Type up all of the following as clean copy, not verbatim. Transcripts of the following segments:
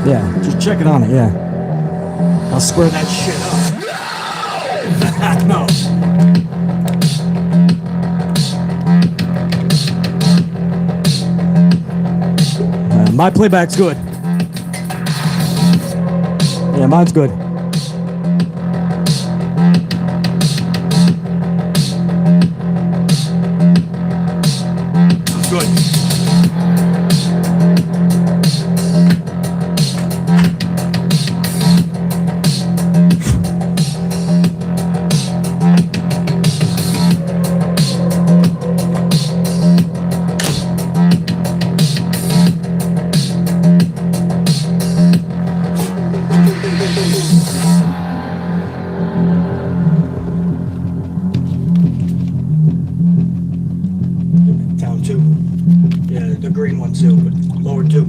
Yeah, just check it on it, yeah. I'll square that shit up. No. My playback's good. Yeah, mine's good. Good. Down two. Yeah, the green one too, but lower two.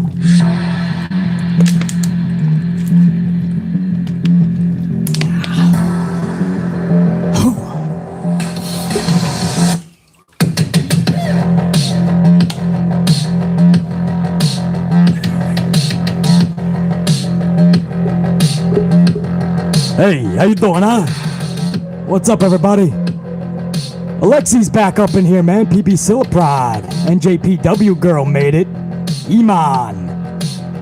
Hey, how you doing, huh? What's up, everybody? Alexi's back up in here, man. PB Sillaprod. NJPW girl made it. Iman.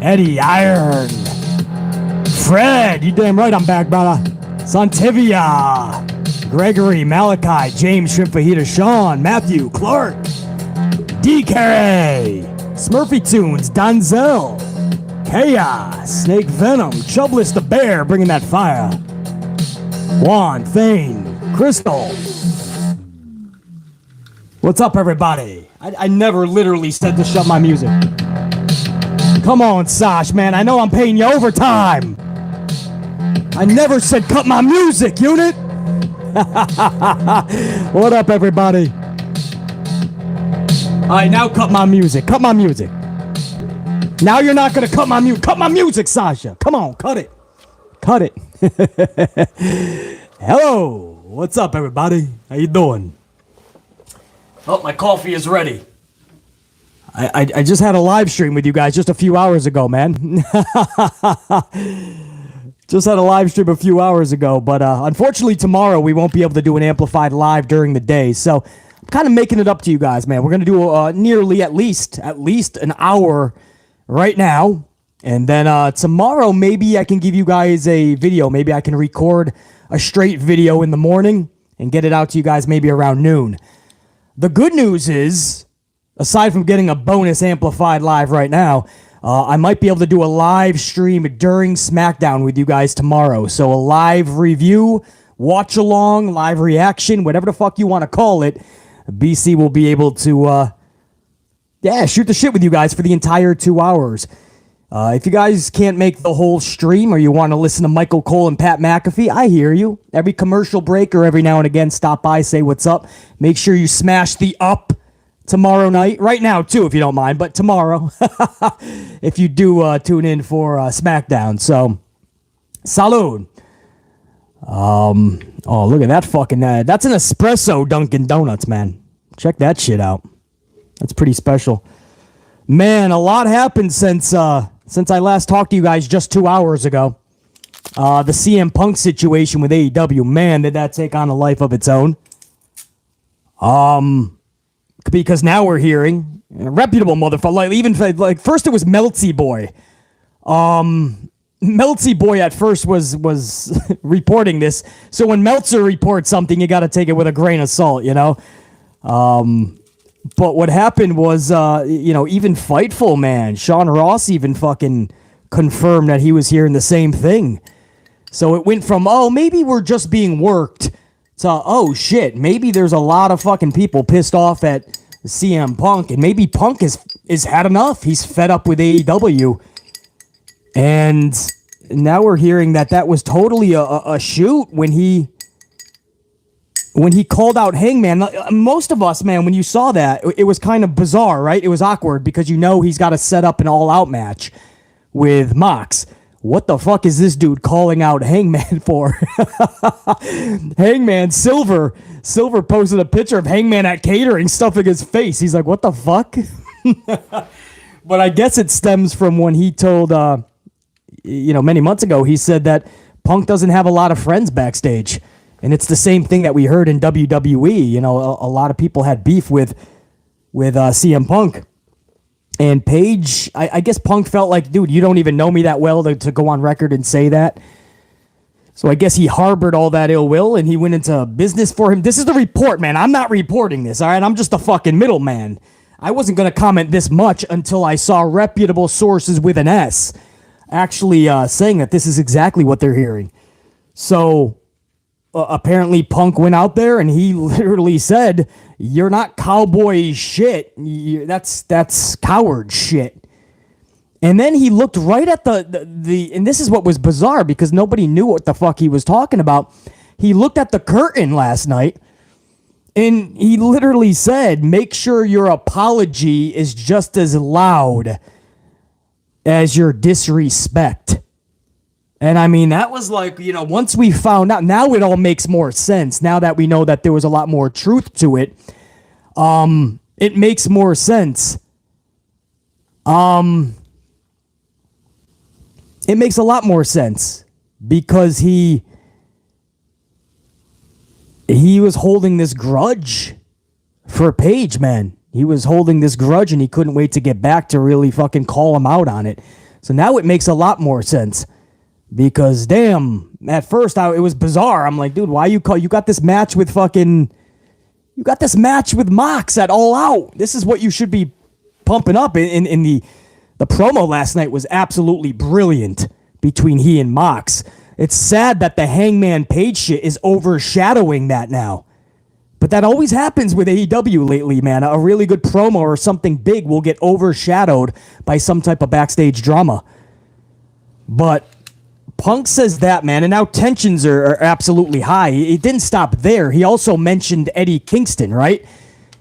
Eddie Iron. Fred, you damn right I'm back, brother. Santivia. Gregory, Malachi, James, Shrimp Fajita, Sean, Matthew, Clark. DK. Smurfy Tunes, Donzel. Chaos, Snake Venom, Chubless the Bear, bringing that fire. Juan, Thane, Crystal. What's up, everybody? I never literally said to shut my music. Come on, Sash, man. I know I'm paying you overtime. I never said cut my music, unit. What up, everybody? All right, now cut my music. Cut my music. Now you're not going to cut my music. Cut my music, Sasha. Come on, cut it. Cut it. Hello. What's up, everybody? How you doing? Oh, my coffee is ready. I just had a live stream with you guys just a few hours ago, man. Just had a live stream a few hours ago, but unfortunately tomorrow we won't be able to do an amplified live during the day, so I'm kind of making it up to you guys, man. We're going to do nearly at least an hour right now, and then tomorrow maybe I can give you guys a video. Maybe I can record a straight video in the morning and get it out to you guys maybe around noon. The good news is, aside from getting a bonus amplified live right now, I might be able to do a live stream during SmackDown with you guys tomorrow. So a live review, watch along, live reaction, whatever the fuck you want to call it. BC will be able to shoot the shit with you guys for the entire 2 hours. If you guys can't make the whole stream or you want to listen to Michael Cole and Pat McAfee, I hear you. Every commercial break or every now and again, stop by, say what's up. Make sure you smash the up tomorrow night. Right now, too, if you don't mind, but tomorrow, if you do tune in for SmackDown. So, salud. Oh, look at that fucking... that's an espresso Dunkin' Donuts, man. Check that shit out. That's pretty special. Man, a lot happened since I last talked to you guys just 2 hours ago. The CM Punk situation with AEW, man, did that take on a life of its own. Because now we're hearing a reputable motherfucker. Like first it was Melty Boy. Melty Boy at first was reporting this. So when Meltzer reports something, you got to take it with a grain of salt, you know. But what happened was, even Fightful, man, Sean Ross even fucking confirmed that he was hearing the same thing. So it went from, oh, maybe we're just being worked, to, oh, shit, maybe there's a lot of fucking people pissed off at CM Punk, and maybe Punk is had enough. He's fed up with AEW. And now we're hearing that was totally a shoot when he called out Hangman. Most of us, man, when you saw that, it was kind of bizarre, right? It was awkward because he's got to set up an all-out match with Mox. What the fuck is this dude calling out Hangman for? Hangman, Silver posted a picture of Hangman at catering stuffing his face. He's like, what the fuck? But I guess it stems from when he told many months ago, he said that Punk doesn't have a lot of friends backstage. And it's the same thing that we heard in WWE. A lot of people had beef with CM Punk. And Paige, I guess Punk felt like, dude, you don't even know me that well to go on record and say that. So I guess he harbored all that ill will, and he went into business for him. This is the report, man. I'm not reporting this, all right? I'm just a fucking middleman. I wasn't going to comment this much until I saw reputable sources with an S actually saying that this is exactly what they're hearing. So apparently Punk went out there, and he literally said, you're not cowboy shit. That's coward shit. And then he looked right at the and this is what was bizarre because nobody knew what the fuck he was talking about. He looked at the curtain last night and he literally said, make sure your apology is just as loud as your disrespect. And I mean, that was like, once we found out, now it all makes more sense. Now that we know that there was a lot more truth to it, it makes more sense. It makes a lot more sense because he was holding this grudge for Paige, man. He was holding this grudge and he couldn't wait to get back to really fucking call him out on it. So now it makes a lot more sense because damn, at first it was bizarre. I'm like, dude, why you got this match with Mox at All Out. This is what you should be pumping up in the promo last night was absolutely brilliant between he and Mox. It's sad that the Hangman Page shit is overshadowing that now. But that always happens with AEW lately, man. A really good promo or something big will get overshadowed by some type of backstage drama. But Punk says that, man, and now tensions are absolutely high. It didn't stop there. He also mentioned Eddie Kingston, right?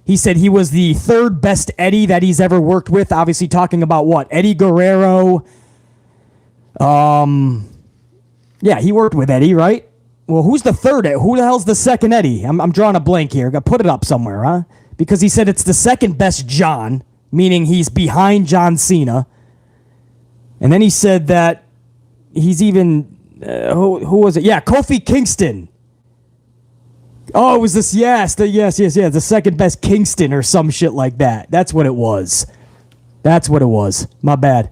He said he was the third best Eddie that he's ever worked with. Obviously talking about what? Eddie Guerrero. Yeah, he worked with Eddie, right? Well, who's the third? Who the hell's the second Eddie? I'm drawing a blank here. Got to put it up somewhere, huh? Because he said it's the second best John, meaning he's behind John Cena. And then he said that he's even... who was it? Yeah, Kofi Kingston. Oh, it was this, the second best Kingston or some shit like that. That's what it was. My bad.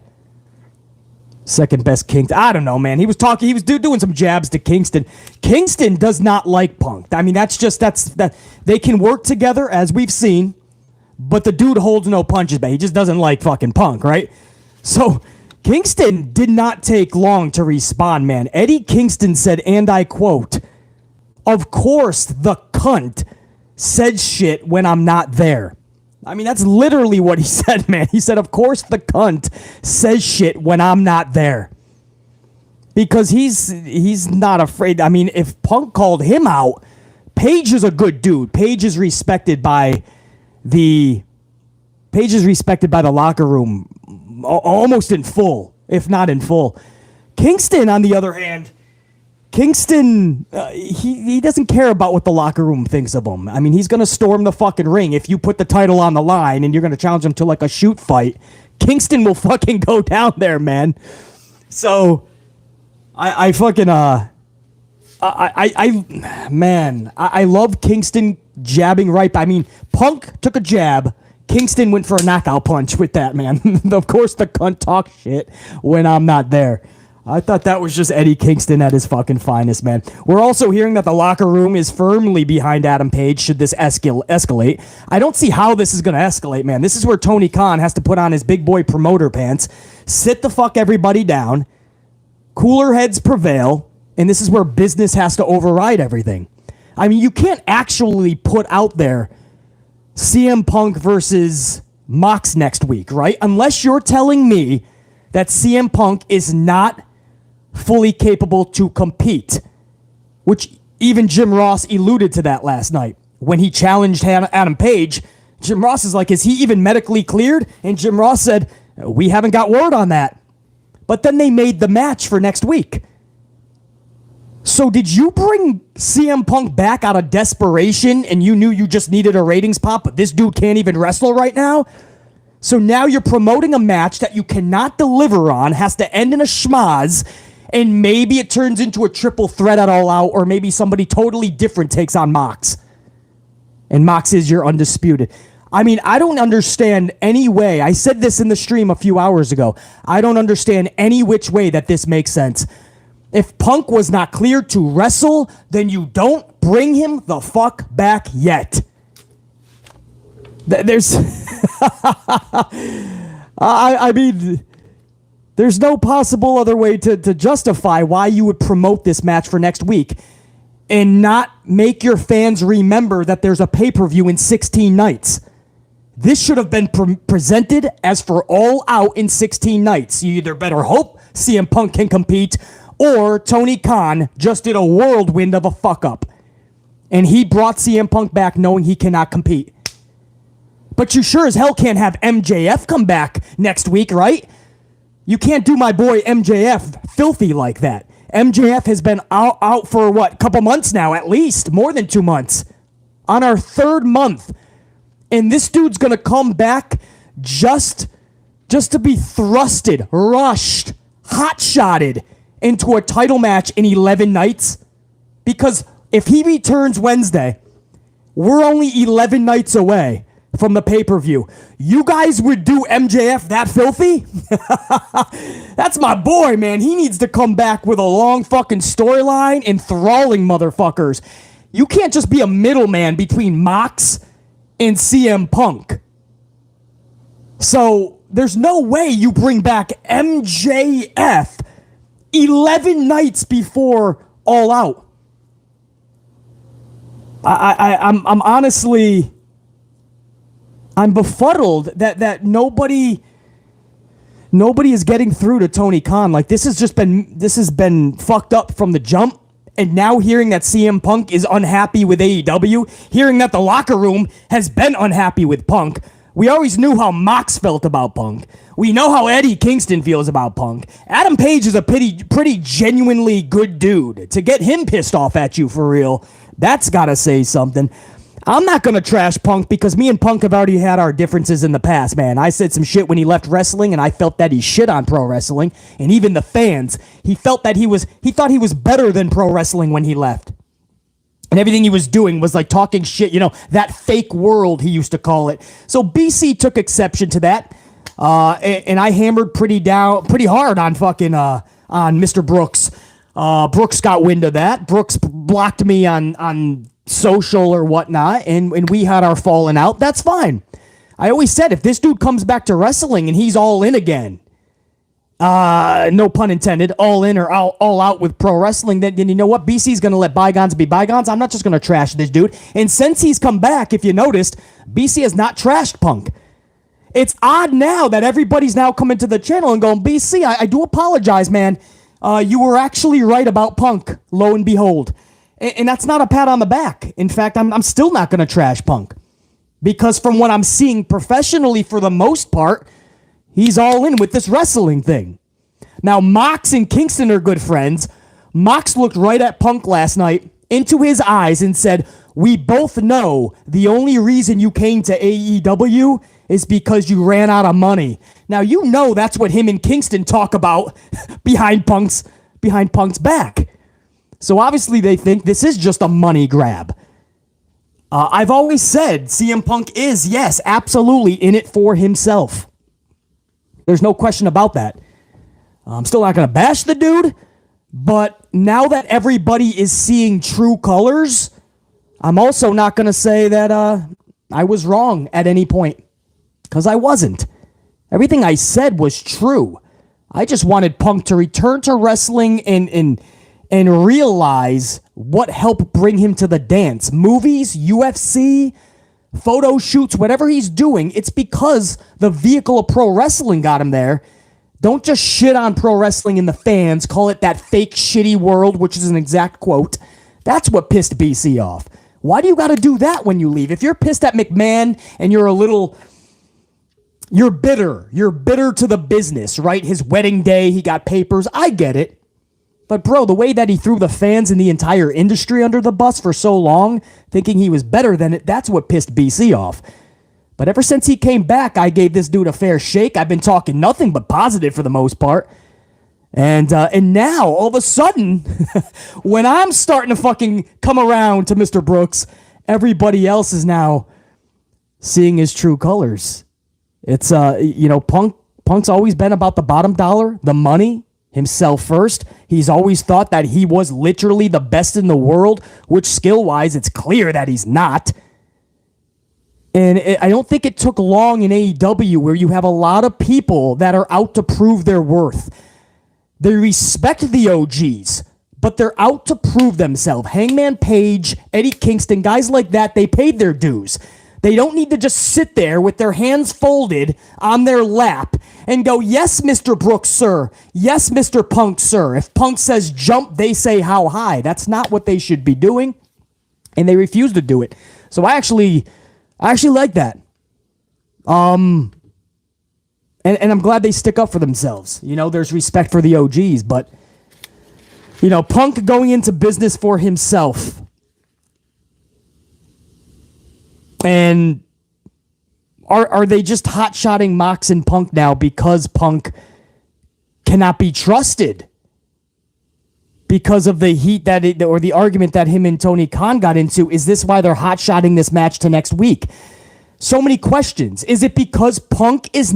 Second best Kingston. I don't know, man. He was doing some jabs to Kingston. Kingston does not like Punk. I mean, that they can work together as we've seen, but the dude holds no punches, man. He just doesn't like fucking Punk, right? So Kingston did not take long to respond, man. Eddie Kingston said, and I quote, "Of course the cunt said shit when I'm not there." I mean, that's literally what he said, man. He said, of course the cunt says shit when I'm not there. Because he's not afraid. I mean, if Punk called him out, Page is a good dude. Page is respected by the locker room almost in full, if not in full. Kingston, on the other hand, he doesn't care about what the locker room thinks of him. I mean, he's going to storm the fucking ring. If you put the title on the line and you're going to challenge him to like a shoot fight, Kingston will fucking go down there, man. So I love Kingston jabbing right. I mean, Punk took a jab. Kingston went for a knockout punch with that, man. Of course, the cunt talk shit when I'm not there. I thought that was just Eddie Kingston at his fucking finest, man. We're also hearing that the locker room is firmly behind Adam Page should this escalate. I don't see how this is going to escalate, man. This is where Tony Khan has to put on his big boy promoter pants, sit the fuck everybody down, cooler heads prevail, and this is where business has to override everything. I mean, you can't actually put out there CM Punk versus Mox next week, right? Unless you're telling me that CM Punk is not fully capable to compete, which even Jim Ross alluded to that last night when he challenged Adam Page. Jim Ross is like, is he even medically cleared? And Jim Ross said, we haven't got word on that. But then they made the match for next week. So did you bring CM Punk back out of desperation and you knew you just needed a ratings pop, but this dude can't even wrestle right now? So now you're promoting a match that you cannot deliver on, has to end in a schmaz, and maybe it turns into a triple threat at All Out, or maybe somebody totally different takes on Mox. And Mox is your undisputed. I mean, I don't understand any way. I said this in the stream a few hours ago. I don't understand any which way that this makes sense. If Punk was not cleared to wrestle, then you don't bring him the fuck back yet. There's... I mean, there's no possible other way to justify why you would promote this match for next week and not make your fans remember that there's a pay-per-view in 16 nights. This should have been presented as for All Out in 16 nights. You either better hope CM Punk can compete, or Tony Khan just did a whirlwind of a fuck-up. And he brought CM Punk back knowing he cannot compete. But you sure as hell can't have MJF come back next week, right? You can't do my boy MJF filthy like that. MJF has been out for, what, a couple months now, at least. More than 2 months. On our 3rd month. And this dude's going to come back just to be thrusted, rushed, hot-shotted into a title match in 11 nights. Because if he returns Wednesday, we're only 11 nights away from the pay-per-view. You guys would do MJF that filthy? That's my boy, man. He needs to come back with a long fucking storyline, enthralling motherfuckers. You can't just be a middleman between Mox and CM Punk. So there's no way you bring back MJF 11 nights before All Out. I'm honestly... I'm befuddled that nobody is getting through to Tony Khan. Like, this has been fucked up from the jump. And now hearing that CM Punk is unhappy with AEW, hearing that the locker room has been unhappy with Punk. We always knew how Mox felt about Punk. We know how Eddie Kingston feels about Punk. Adam Page is a pretty genuinely good dude. To get him pissed off at you for real, that's gotta say something. I'm not going to trash Punk because me and Punk have already had our differences in the past, man. I said some shit when he left wrestling, and I felt that he shit on pro wrestling. And even the fans, he thought he was better than pro wrestling when he left. And everything he was doing was like talking shit, that fake world he used to call it. So BC took exception to that. And I hammered pretty hard on fucking, on Mr. Brooks. Brooks got wind of that. Brooks blocked me on social or whatnot, and we had our falling out. That's fine. I always said if this dude comes back to wrestling and he's all in again, no pun intended, all in or all out with pro wrestling, then you know what? BC's going to let bygones be bygones. I'm not just going to trash this dude. And since he's come back, if you noticed, BC has not trashed Punk. It's odd now that everybody's now coming to the channel and going, BC, I do apologize, man. You were actually right about Punk, lo and behold. And that's not a pat on the back. In fact, I'm still not going to trash Punk. Because from what I'm seeing professionally for the most part, he's all in with this wrestling thing. Now, Mox and Kingston are good friends. Mox looked right at Punk last night, into his eyes, and said, "We both know the only reason you came to AEW is because you ran out of money." Now, you know that's what him and Kingston talk about behind Punk's back. So obviously they think this is just a money grab. I've always said CM Punk is, yes, absolutely in it for himself. There's no question about that. I'm still not going to bash the dude, but now that everybody is seeing true colors, I'm also not going to say that I was wrong at any point, because I wasn't. Everything I said was true. I just wanted Punk to return to wrestling and realize what helped bring him to the dance. Movies, UFC, photo shoots, whatever he's doing, it's because the vehicle of pro wrestling got him there. Don't just shit on pro wrestling and the fans, call it that fake shitty world, which is an exact quote. That's what pissed BC off. Why do you got to do that when you leave? If you're pissed at McMahon and you're bitter. You're bitter to the business, right? His wedding day, he got papers. I get it. But bro, the way that he threw the fans and the entire industry under the bus for so long, thinking he was better than it, that's what pissed BC off. But ever since he came back, I gave this dude a fair shake. I've been talking nothing but positive for the most part. And now, all of a sudden, when I'm starting to fucking come around to Mr. Brooks, everybody else is now seeing his true colors. It's, Punk's always been about the bottom dollar, the money, himself first. He's always thought that he was literally the best in the world, which skill-wise, it's clear that he's not. And I don't think it took long in AEW where you have a lot of people that are out to prove their worth. They respect the OGs, but they're out to prove themselves. Hangman Page, Eddie Kingston, guys like that, they paid their dues. They don't need to just sit there with their hands folded on their lap and go, yes, Mr. Brooks, sir. Yes, Mr. Punk, sir. If Punk says jump, they say how high. That's not what they should be doing, and they refuse to do it. So I actually like that. And I'm glad they stick up for themselves. There's respect for the OGs, but, Punk going into business for himself. And are they just hot-shotting Mox and Punk now because Punk cannot be trusted? Because of the heat or the argument that him and Tony Khan got into, is this why they're hot-shotting this match to next week? So many questions. Is it because Punk is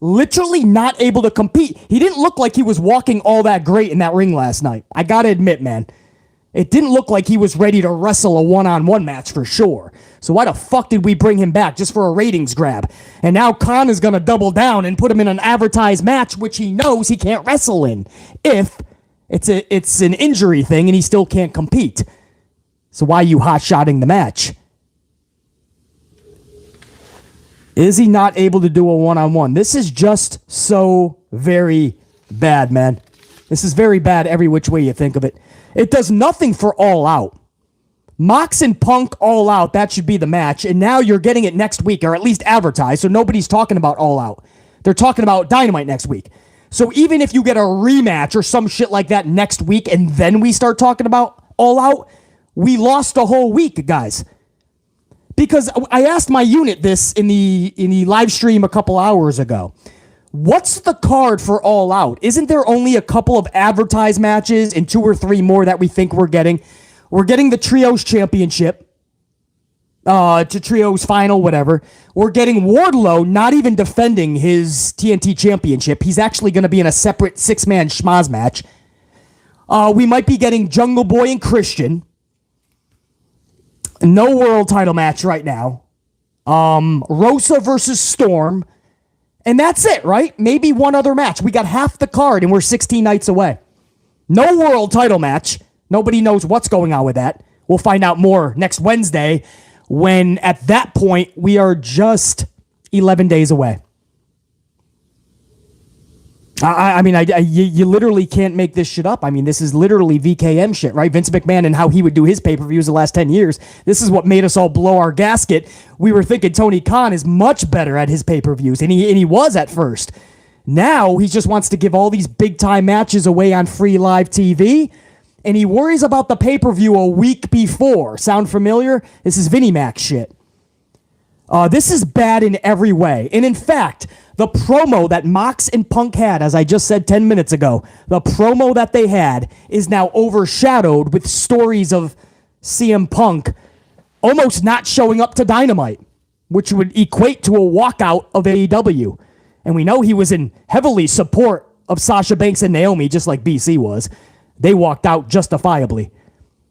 literally not able to compete? He didn't look like he was walking all that great in that ring last night. I gotta admit, man. It didn't look like he was ready to wrestle a one-on-one match for sure. So why the fuck did we bring him back just for a ratings grab? And now Khan is going to double down and put him in an advertised match, which he knows he can't wrestle in. If it's an injury thing and he still can't compete. So why are you hot-shotting the match? Is he not able to do a one-on-one? This is just so very bad, man. This is very bad every which way you think of it. It does nothing for All Out. Mox and Punk All Out, that should be the match. And now you're getting it next week, or at least advertised, so nobody's talking about All Out. They're talking about Dynamite next week. So even if you get a rematch or some shit like that next week, and then we start talking about All Out, we lost a whole week, guys. Because I asked my unit this in the live stream a couple hours ago. What's the card for All Out? Isn't there only a couple of advertised matches and 2 or 3 more that we think we're getting? We're getting the Trios Championship, to Trios Final, whatever. We're getting Wardlow not even defending his TNT Championship. He's actually going to be in a separate 6-man schmaz match. We might be getting Jungle Boy and Christian. No world title match right now. Rosa versus Storm. And that's it, right? Maybe one other match. We got half the card and we're 16 nights away. No world title match. Nobody knows what's going on with that. We'll find out more next Wednesday when at that point we are just 11 days away. You literally can't make this shit up. I mean, this is literally VKM shit, right? Vince McMahon and how he would do his pay-per-views the last 10 years. This is what made us all blow our gasket. We were thinking Tony Khan is much better at his pay-per-views, and he was at first. Now he just wants to give all these big-time matches away on free live TV, and he worries about the pay-per-view a week before. Sound familiar? This is Vinnie Mac shit. This is bad in every way. And in fact, the promo that Mox and Punk had, as I just said 10 minutes ago, the promo that they had is now overshadowed with stories of CM Punk almost not showing up to Dynamite, which would equate to a walkout of AEW. And we know he was in heavily support of Sasha Banks and Naomi, just like BC was. They walked out justifiably.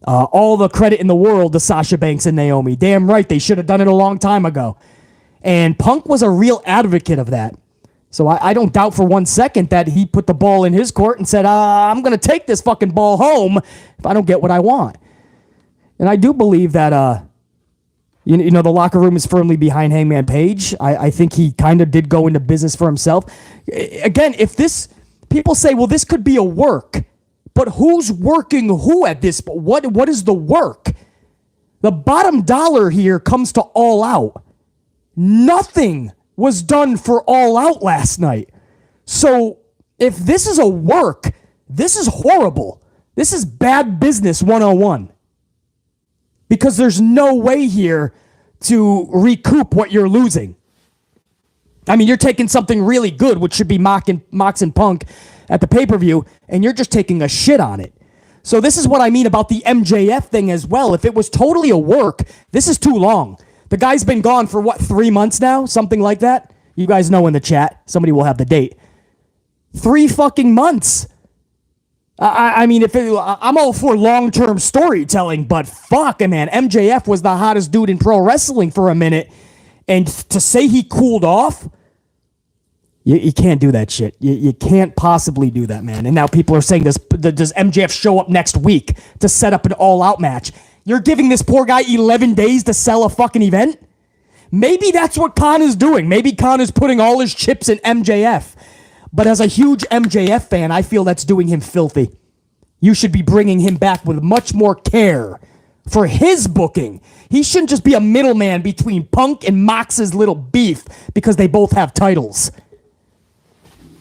All the credit in the world to Sasha Banks and Naomi. Damn right, they should have done it a long time ago. And Punk was a real advocate of that. So I don't doubt for 1 second that he put the ball in his court and said, I'm going to take this fucking ball home if I don't get what I want. And I do believe that, the locker room is firmly behind Hangman Page. I think he kind of did go into business for himself. Again, people say, well, this could be a work. But who's working who at this? What is the work? The bottom dollar here comes to All Out. Nothing was done for All Out last night. So if this is a work, this is horrible. This is bad business 101. Because there's no way here to recoup what you're losing. I mean, you're taking something really good, which should be Mox and Punk at the pay-per-view, and you're just taking a shit on it. So this is what I mean about the MJF thing as well. If it was totally a work, this is too long. The guy's been gone for, 3 months now? Something like that? You guys know in the chat. Somebody will have the date. 3 fucking months. I mean, I'm all for long-term storytelling, but fuck, man. MJF was the hottest dude in pro wrestling for a minute, and to say he cooled off, you can't do that shit. You can't possibly do that, man. And now people are saying, does MJF show up next week to set up an all-out match? You're giving this poor guy 11 days to sell a fucking event? Maybe that's what Khan is doing. Maybe Khan is putting all his chips in MJF. But as a huge MJF fan, I feel that's doing him filthy. You should be bringing him back with much more care for his booking. He shouldn't just be a middleman between Punk and Mox's little beef because they both have titles.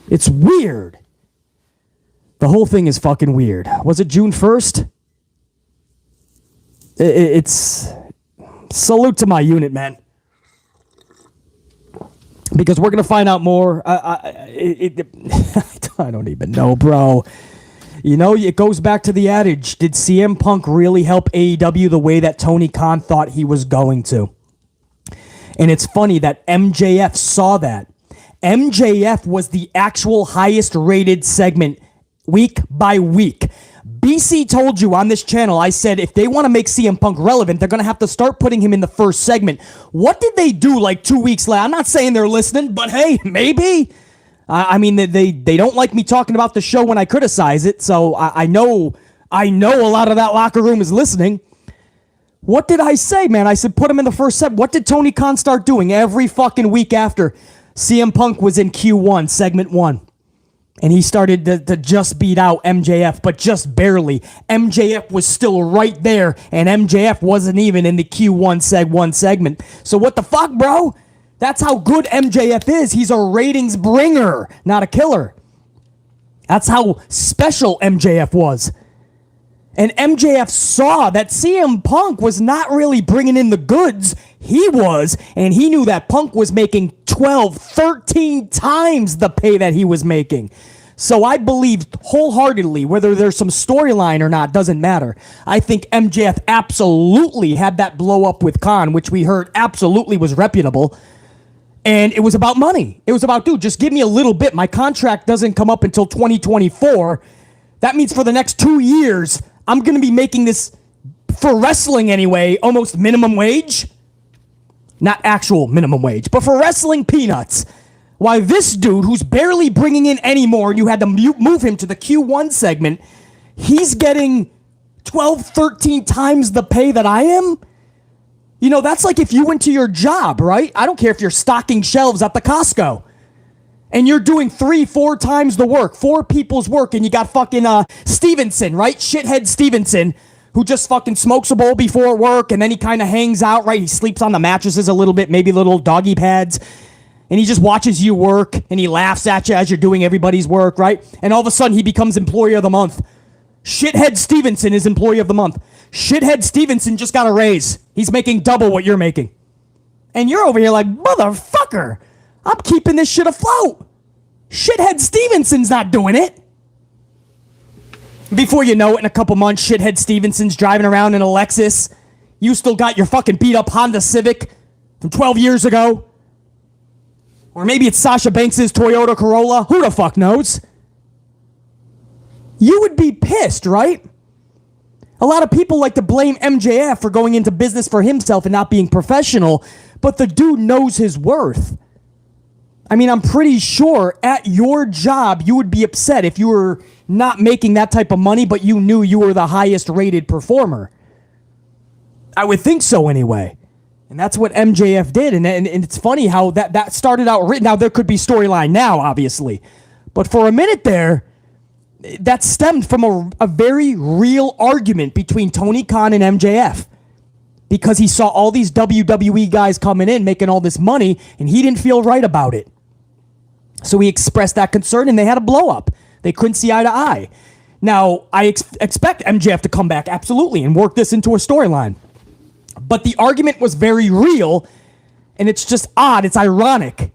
It's weird. The whole thing is fucking weird. Was it June 1st? It's... Salute to my unit, man. Because we're going to find out more. I don't even know, bro. You know, it goes back to the adage. Did CM Punk really help AEW the way that Tony Khan thought he was going to? And it's funny that MJF saw that. MJF was the actual highest rated segment week by week. BC told you on this channel, I said, if they want to make CM Punk relevant, they're going to have to start putting him in the first segment. What did they do like 2 weeks later? I'm not saying they're listening, but hey, maybe. I mean, they don't like me talking about the show when I criticize it, so I know a lot of that locker room is listening. What did I say, man? I said put him in the first segment. What did Tony Khan start doing every fucking week after? CM Punk was in Q1, segment 1. And he started to just beat out MJF, but just barely. MJF was still right there, and MJF wasn't even in the Q1 segment. So what the fuck, bro? That's how good MJF is. He's a ratings bringer, not a killer. That's how special MJF was. And MJF saw that CM Punk was not really bringing in the goods. He was, and he knew that Punk was making 12, 13 times the pay that he was making. So I believe wholeheartedly, whether there's some storyline or not, doesn't matter. I think MJF absolutely had that blow up with Khan, which we heard absolutely was reputable. And it was about money. It was about, dude, just give me a little bit. My contract doesn't come up until 2024. That means for the next 2 years, I'm going to be making this, for wrestling anyway, almost minimum wage. Not actual minimum wage, but for wrestling, peanuts. Why this dude, who's barely bringing in any more, and you had to move him to the Q1 segment, he's getting 12, 13 times the pay that I am? You know, that's like if you went to your job, right? I don't care if you're stocking shelves at the Costco. And you're doing 3, 4 times the work, 4 people's work, and you got fucking Stevenson, right? Shithead Stevenson, who just fucking smokes a bowl before work, and then he kind of hangs out, right? He sleeps on the mattresses a little bit, maybe little doggy pads, and he just watches you work, and he laughs at you as you're doing everybody's work, right? And all of a sudden, he becomes Employee of the Month. Shithead Stevenson is Employee of the Month. Shithead Stevenson just got a raise. He's making double what you're making. And you're over here like, motherfucker, I'm keeping this shit afloat. Shithead Stevenson's not doing it. Before you know it, in a couple months, Shithead Stevenson's driving around in a Lexus. You still got your fucking beat up Honda Civic from 12 years ago. Or maybe it's Sasha Banks' Toyota Corolla. Who the fuck knows? You would be pissed, right? A lot of people like to blame MJF for going into business for himself and not being professional, but the dude knows his worth. I mean, I'm pretty sure at your job, you would be upset if you were not making that type of money, but you knew you were the highest rated performer. I would think so anyway. And that's what MJF did. And it's funny how that started out written. Now, there could be storyline now, obviously. But for a minute there, that stemmed from a very real argument between Tony Khan and MJF. Because he saw all these WWE guys coming in, making all this money, and he didn't feel right about it. So he expressed that concern, and they had a blow-up. They couldn't see eye to eye. Now, I expect MJF to come back, absolutely, and work this into a storyline. But the argument was very real, and it's just odd. It's ironic.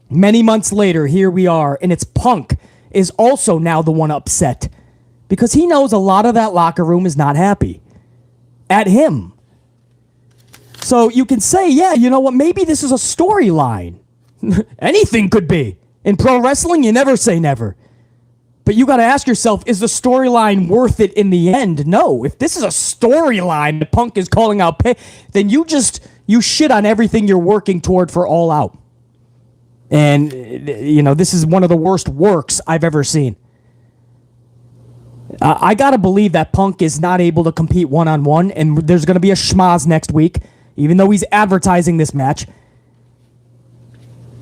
Many months later, here we are, and it's Punk is also now the one upset because he knows a lot of that locker room is not happy at him. So you can say, yeah, you know what, maybe this is a storyline. Anything could be. In pro wrestling, you never say never. But you got to ask yourself, is the storyline worth it in the end? No. If this is a storyline that Punk is calling out pay, then you shit on everything you're working toward for All Out. And, this is one of the worst works I've ever seen. I got to believe that Punk is not able to compete one-on-one, and there's going to be a schmaz next week, even though he's advertising this match.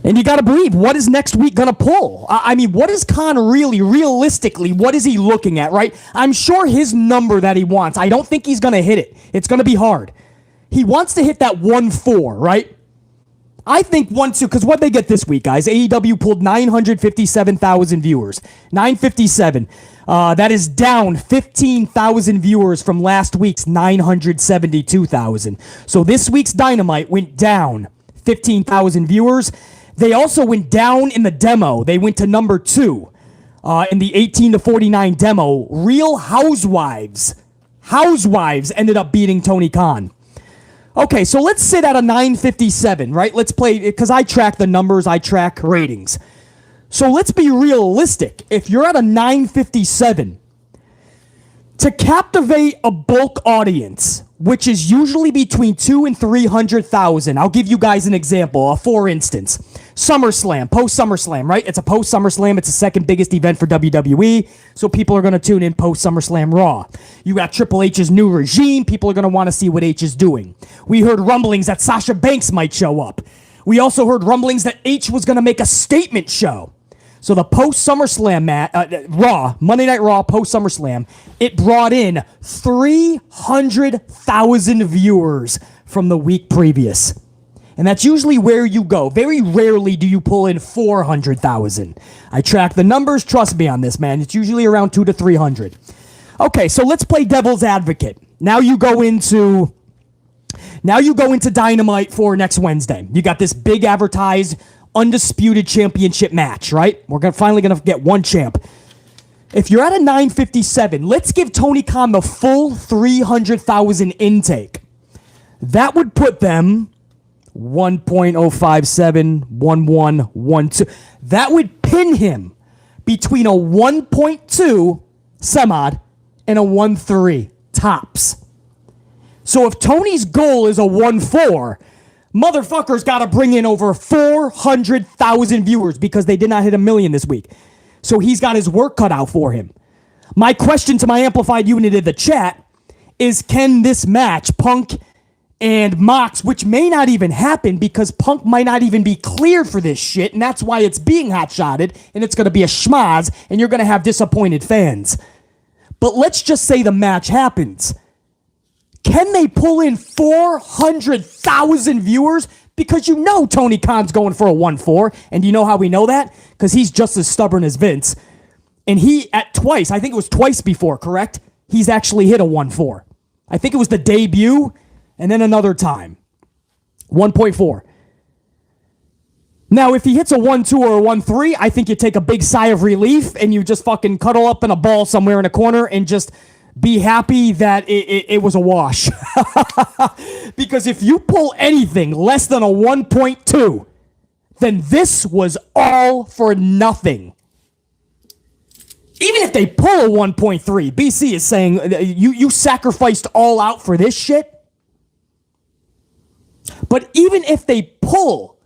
And you got to believe, what is next week going to pull? I mean, what is Khan really, realistically, what is he looking at, right? I'm sure his number that he wants, I don't think he's going to hit it. It's going to be hard. He wants to hit that 1-4, right? I think 1-2, because what they get this week, guys, AEW pulled 957,000 viewers. 957. That is down 15,000 viewers from last week's 972,000. So this week's Dynamite went down 15,000 viewers. They also went down in the demo. They went to number 2 in the 18 to 49 demo. Real Housewives ended up beating Tony Khan. Okay, so let's sit at a 957, right? Let's play, because I track the numbers, I track ratings. So let's be realistic. If you're at a 957, to captivate a bulk audience, which is usually between 200,000 and 300,000, I'll give you guys an example, for instance. SummerSlam, post-SummerSlam, right? It's a post-SummerSlam. It's the second biggest event for WWE, so people are going to tune in post-SummerSlam Raw. You got Triple H's new regime. People are going to want to see what H is doing. We heard rumblings that Sasha Banks might show up. We also heard rumblings that H was going to make a statement show. So the post-SummerSlam Raw, Monday Night Raw, post-SummerSlam, it brought in 300,000 viewers from the week previous. And that's usually where you go. Very rarely do you pull in 400,000. I track the numbers. Trust me on this, man. It's usually around 200 to 300. Okay, so let's play devil's advocate. Now you go into Dynamite for next Wednesday. You got this big advertised undisputed championship match, right? We're finally going to get one champ. If you're at a 957, let's give Tony Khan the full 300,000 intake. That would put them 1.057, 11, 12. That would pin him between a 1.2 semod and a 1.3 tops. So if Tony's goal is a 1.4, motherfucker's got to bring in over 400,000 viewers because they did not hit 1 million this week. So he's got his work cut out for him. My question to my amplified unit in the chat is, can this match, Punk and Mox, which may not even happen because Punk might not even be cleared for this shit, and that's why it's being hot-shotted, and it's going to be a schmaz, and you're going to have disappointed fans. But let's just say the match happens. Can they pull in 400,000 viewers? Because you know Tony Khan's going for a 1-4, and you know how we know that? Because he's just as stubborn as Vince. And he, I think it was twice before, correct? He's actually hit a 1-4. I think it was the debut, and then another time. 1.4. Now, if he hits a 1-2 or a 1-3, I think you take a big sigh of relief, and you just fucking cuddle up in a ball somewhere in a corner and just be happy that it was a wash. Because if you pull anything less than a 1.2, then this was all for nothing. Even if they pull a 1.3, BC is saying you sacrificed All Out for this shit. But even if they pull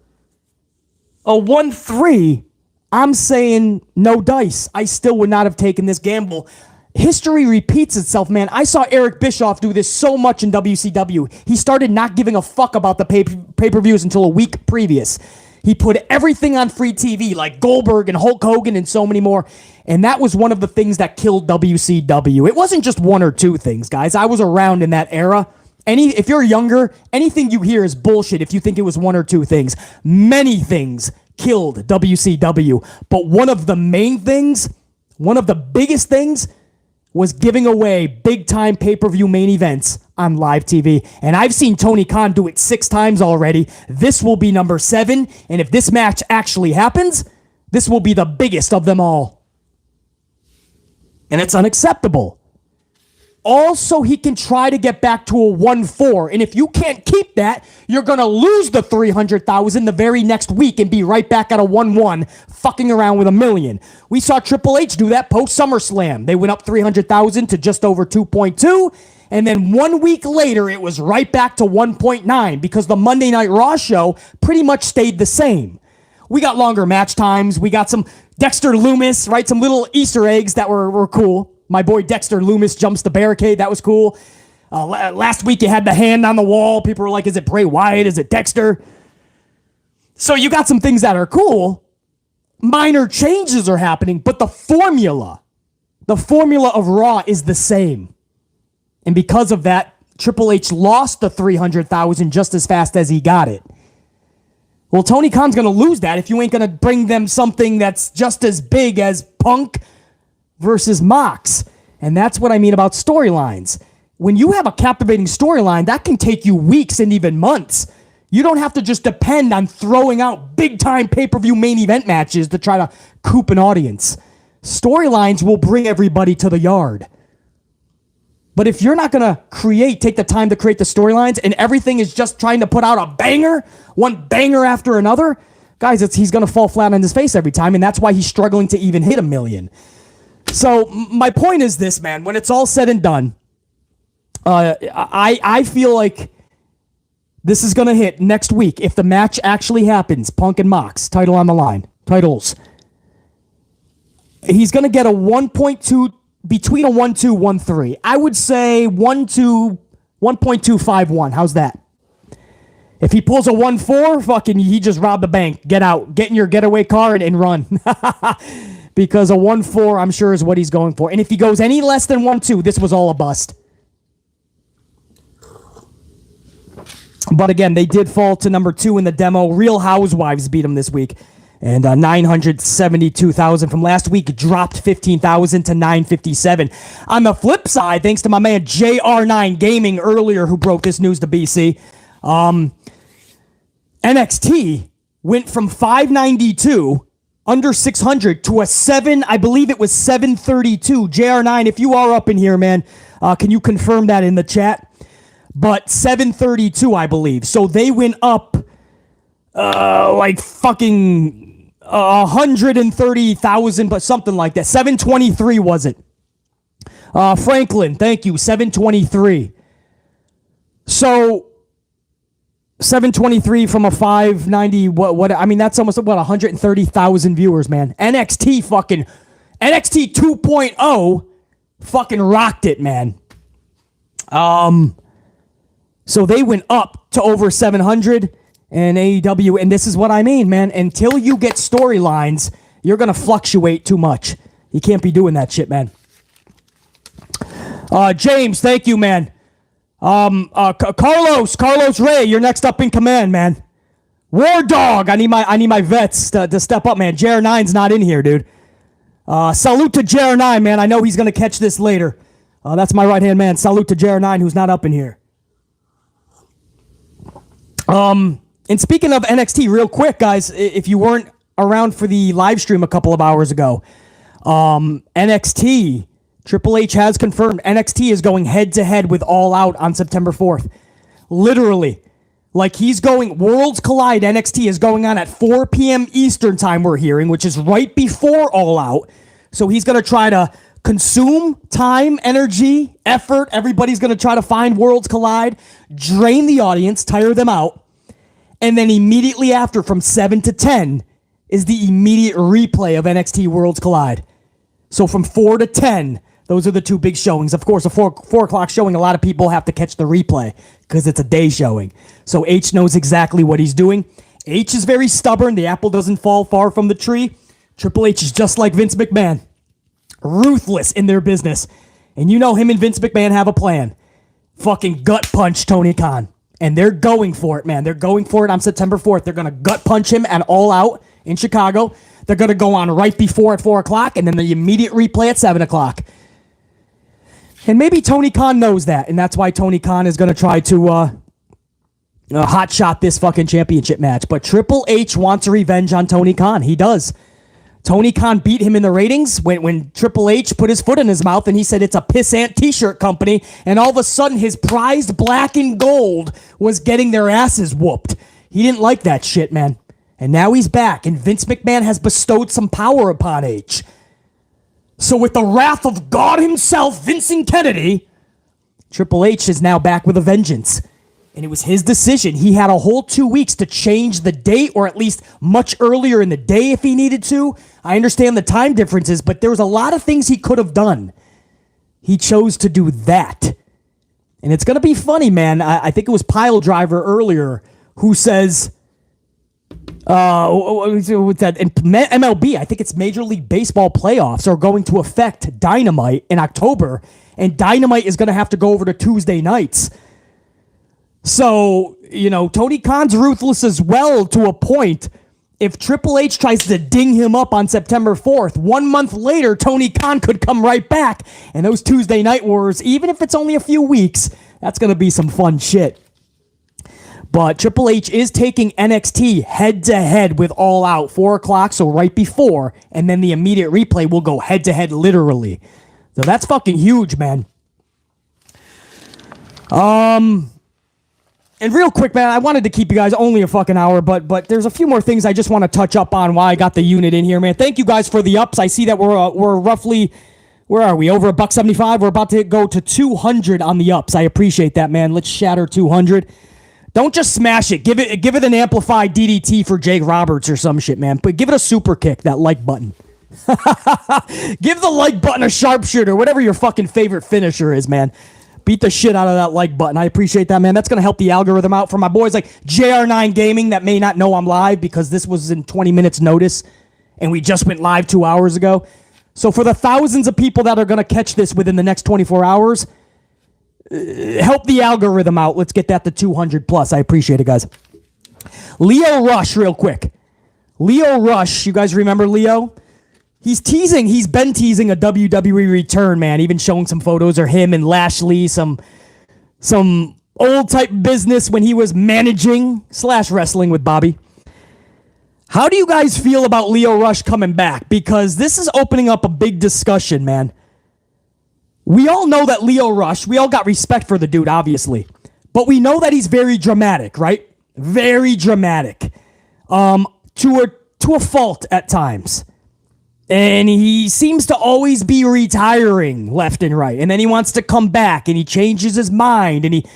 a 1.3, I'm saying no dice. I still would not have taken this gamble. History repeats itself, man. I saw Eric Bischoff do this so much in WCW. He started not giving a fuck about the pay-per-views until a week previous. He put everything on free TV, like Goldberg and Hulk Hogan and so many more. And that was one of the things that killed WCW. It wasn't just one or two things, guys. I was around in that era. If you're younger, anything you hear is bullshit if you think it was one or two things. Many things killed WCW. But one of the main things, one of the biggest things, was giving away big-time pay-per-view main events on live TV. And I've seen Tony Khan do it 6 times already. This will be number 7. And if this match actually happens, this will be the biggest of them all. And it's unacceptable. Also, he can try to get back to a 1-4. And if you can't keep that, you're going to lose the $300,000 the very next week and be right back at a 1-1, fucking around with $1 million. We saw Triple H do that post SummerSlam. They went up $300,000 to just over 2.2. And then 1 week later, it was right back to 1.9 because the Monday Night Raw show pretty much stayed the same. We got longer match times. We got some Dexter Lumis, right? Some little Easter eggs that were cool. My boy Dexter Lumis jumps the barricade. That was cool. Last week you had the hand on the wall. People were like, is it Bray Wyatt? Is it Dexter? So you got some things that are cool. Minor changes are happening, but the formula of Raw is the same. And because of that, Triple H lost the $300,000 just as fast as he got it. Well, Tony Khan's going to lose that if you ain't going to bring them something that's just as big as Punk versus Mox. And that's what I mean about storylines. When you have a captivating storyline, that can take you weeks and even months. You don't have to just depend on throwing out big-time pay-per-view main event matches to try to coop an audience. Storylines will bring everybody to the yard. But if you're not going to take the time to create the storylines and everything is just trying to put out a banger, one banger after another, guys, he's going to fall flat on his face every time, and that's why he's struggling to even hit $1 million. So my point is this, man. When it's all said and done, I feel like this is going to hit next week if the match actually happens. Punk and Mox, title on the line. Titles. He's going to get a 1.2, between a 1.2, 1.3. I would say 1.2, 1.251. How's that? If he pulls a 1.4, fucking, he just robbed the bank. Get out. Get in your getaway car and run. Because a 1.4, I'm sure, is what he's going for. And if he goes any less than 1.2, this was all a bust. But again, they did fall to number 2 in the demo. Real Housewives beat him this week. And 972,000 from last week dropped 15,000 to 957. On the flip side, thanks to my man JR9 Gaming earlier who broke this news to BC, NXT went from 592 under 600 to a 7, I believe it was 732. JR9, if you are up in here, man, can you confirm that in the chat? But 732, I believe. So they went up like fucking 130,000, but something like that. 723 was it? Franklin, thank you. 723. So 723 from a 590. What? I mean, that's almost 130,000 viewers, man. NXT 2.0 fucking rocked it, man. So they went up to over 700. And AEW, and this is what I mean, man. Until you get storylines, you're going to fluctuate too much. You can't be doing that shit, man. James, thank you, man. Carlos Ray, you're next up in command, man. War Dog, I need my vets to step up, man. JR9's not in here, dude. Salute to JR9, man. I know he's going to catch this later. That's my right-hand man. Salute to JR9, who's not up in here. And speaking of NXT, real quick, guys, if you weren't around for the live stream a couple of hours ago, NXT, Triple H has confirmed NXT is going head-to-head with All Out on September 4th. Literally. Like, he's going, Worlds Collide NXT is going on at 4 p.m. Eastern time, we're hearing, which is right before All Out. So he's going to try to consume time, energy, effort. Everybody's going to try to find Worlds Collide, drain the audience, tire them out. And then immediately after, from 7 to 10, is the immediate replay of NXT Worlds Collide. So from 4 to 10, those are the two big showings. Of course, a 4 o'clock showing, a lot of people have to catch the replay because it's a day showing. So H knows exactly what he's doing. H is very stubborn. The apple doesn't fall far from the tree. Triple H is just like Vince McMahon. Ruthless in their business. And you know him and Vince McMahon have a plan. Fucking gut punch Tony Khan. And they're going for it, man. They're going for it on September 4th. They're going to gut punch him at All Out in Chicago. They're going to go on right before at 4 o'clock, and then the immediate replay at 7 o'clock. And maybe Tony Khan knows that, and that's why Tony Khan is going to try to hotshot this fucking championship match. But Triple H wants revenge on Tony Khan. He does. Tony Khan beat him in the ratings when Triple H put his foot in his mouth and he said it's a pissant t-shirt company, and all of a sudden his prized black and gold was getting their asses whooped. He didn't like that shit, man. And now he's back, and Vince McMahon has bestowed some power upon H. So with the wrath of God himself, Vincent Kennedy, Triple H is now back with a vengeance. And it was his decision. He had a whole 2 weeks to change the date, or at least much earlier in the day if he needed to. I understand the time differences, but there was a lot of things he could have done. He chose to do that. And it's going to be funny, man. I think it was Pile Driver earlier who says, with that in MLB, I think it's Major League Baseball playoffs are going to affect Dynamite in October, and Dynamite is going to have to go over to Tuesday nights. So, Tony Khan's ruthless as well to a point. If Triple H tries to ding him up on September 4th, 1 month later, Tony Khan could come right back. And those Tuesday Night Wars, even if it's only a few weeks, that's going to be some fun shit. But Triple H is taking NXT head-to-head with All Out, 4 o'clock, so right before. And then the immediate replay will go head-to-head literally. So that's fucking huge, man. And real quick, man, I wanted to keep you guys only a fucking hour, but there's a few more things I just want to touch up on while I got the unit in here, man. Thank you guys for the ups. I see that we're roughly, where are we? Over $1.75. We're about to go to 200 on the ups. I appreciate that, man. Let's shatter 200. Don't just smash it. Give it an amplified DDT for Jake Roberts or some shit, man. But give it a super kick, that like button. Give the like button a sharpshooter, whatever your fucking favorite finisher is, man. Beat the shit out of that like button. I appreciate that, man. That's going to help the algorithm out for my boys like JR9 Gaming that may not know I'm live because this was in 20 minutes notice and we just went live 2 hours ago. So for the thousands of people that are going to catch this within the next 24 hours, help the algorithm out. Let's get that to 200 plus. I appreciate it, guys. Lio Rush, real quick. Lio Rush, you guys remember Lio? He's been teasing a WWE return, man, even showing some photos of him and Lashley, some old type business when he was managing / wrestling with Bobby. How do you guys feel about Lio Rush coming back? Because this is opening up a big discussion, man. We all know that Lio Rush, we all got respect for the dude, obviously. But we know that he's very dramatic, right? Very dramatic. To a fault at times. And he seems to always be retiring left and right. And then he wants to come back and he changes his mind and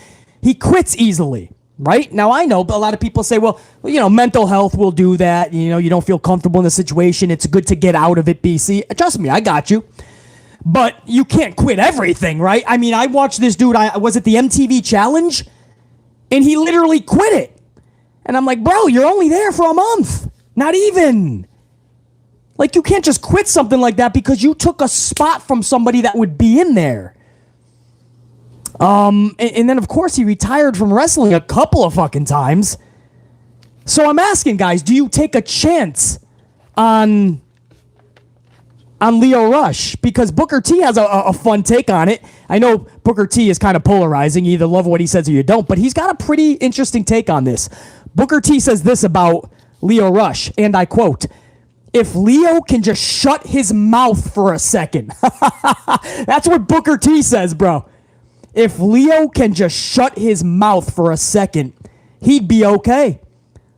he quits easily, right? Now, I know a lot of people say, well, mental health will do that. You don't feel comfortable in the situation. It's good to get out of it, BC. Trust me, I got you. But you can't quit everything, right? I mean, I watched this dude, was it the MTV Challenge? And he literally quit it. And I'm like, bro, you're only there for a month. Not even. Like, you can't just quit something like that because you took a spot from somebody that would be in there. And then, of course, he retired from wrestling a couple of fucking times. So I'm asking, guys, do you take a chance on Lio Rush? Because Booker T has a fun take on it. I know Booker T is kind of polarizing. You either love what he says or you don't. But he's got a pretty interesting take on this. Booker T says this about Lio Rush, and I quote, "If Lio can just shut his mouth for a second." That's what Booker T says, bro. If Lio can just shut his mouth for a second, he'd be okay.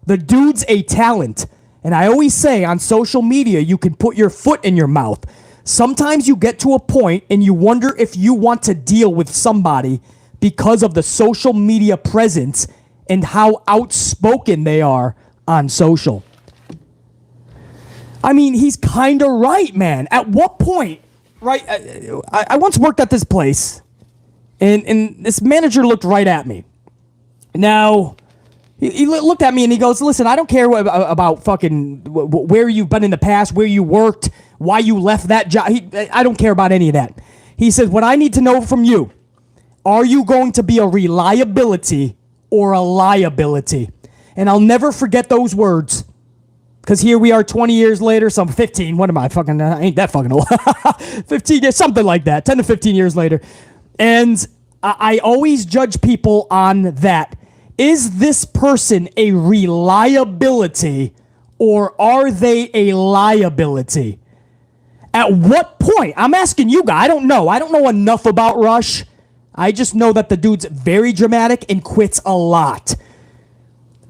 The dude's a talent. And I always say on social media, you can put your foot in your mouth. Sometimes you get to a point and you wonder if you want to deal with somebody because of the social media presence and how outspoken they are on social. I mean, he's kind of right, man. At what point, right? I once worked at this place, and this manager looked right at me. Now, he looked at me and he goes, "Listen, I don't care about fucking where you've been in the past, where you worked, why you left that job. I don't care about any of that." He said, "What I need to know from you, are you going to be a reliability or a liability?" And I'll never forget those words. Because here we are 20 years later, some 15. What am I fucking, I ain't that fucking old. 15 years, something like that. 10 to 15 years later. And I always judge people on that. Is this person a reliability or are they a liability? At what point? I'm asking you guys. I don't know. I don't know enough about Rush. I just know that the dude's very dramatic and quits a lot.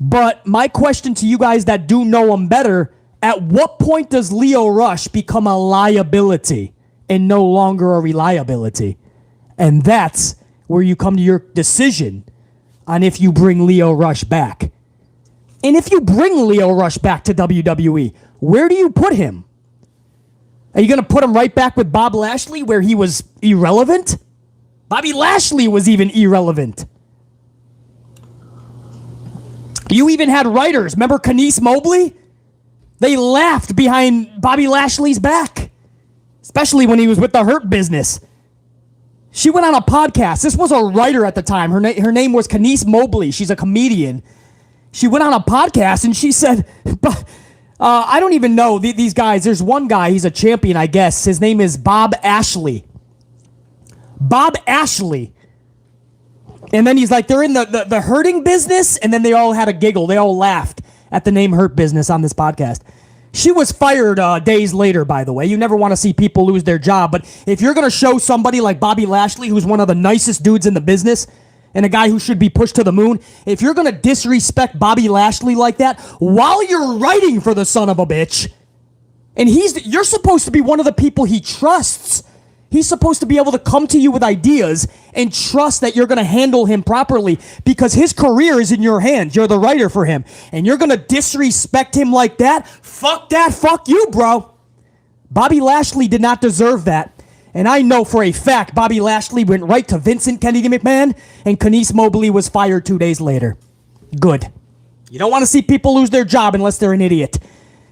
But my question to you guys that do know him better, at what point does Lio Rush become a liability and no longer a reliability? And that's where you come to your decision on if you bring Lio Rush back. And if you bring Lio Rush back to WWE, where do you put him? Are you going to put him right back with Bob Lashley where he was irrelevant? Bobby Lashley was even irrelevant. You even had writers. Remember Kenice Mobley? They laughed behind Bobby Lashley's back, especially when he was with the Hurt Business. She went on a podcast. This was a writer at the time. Her name was Kenice Mobley. She's a comedian. She went on a podcast and she said, I don't even know these guys. There's one guy. He's a champion, I guess. His name is Bob Ashley. Bob Ashley. And then he's like, they're in the hurting business. And then they all had a giggle. They all laughed at the name Hurt Business on this podcast. She was fired days later, by the way. You never want to see people lose their job. But if you're going to show somebody like Bobby Lashley, who's one of the nicest dudes in the business, and a guy who should be pushed to the moon, if you're going to disrespect Bobby Lashley like that while you're writing for the son of a bitch, and you're supposed to be one of the people he trusts. He's supposed to be able to come to you with ideas and trust that you're going to handle him properly because his career is in your hands. You're the writer for him. And you're going to disrespect him like that? Fuck that. Fuck you, bro. Bobby Lashley did not deserve that. And I know for a fact Bobby Lashley went right to Vincent Kennedy McMahon and Kenice Mobley was fired 2 days later. Good. You don't want to see people lose their job unless they're an idiot.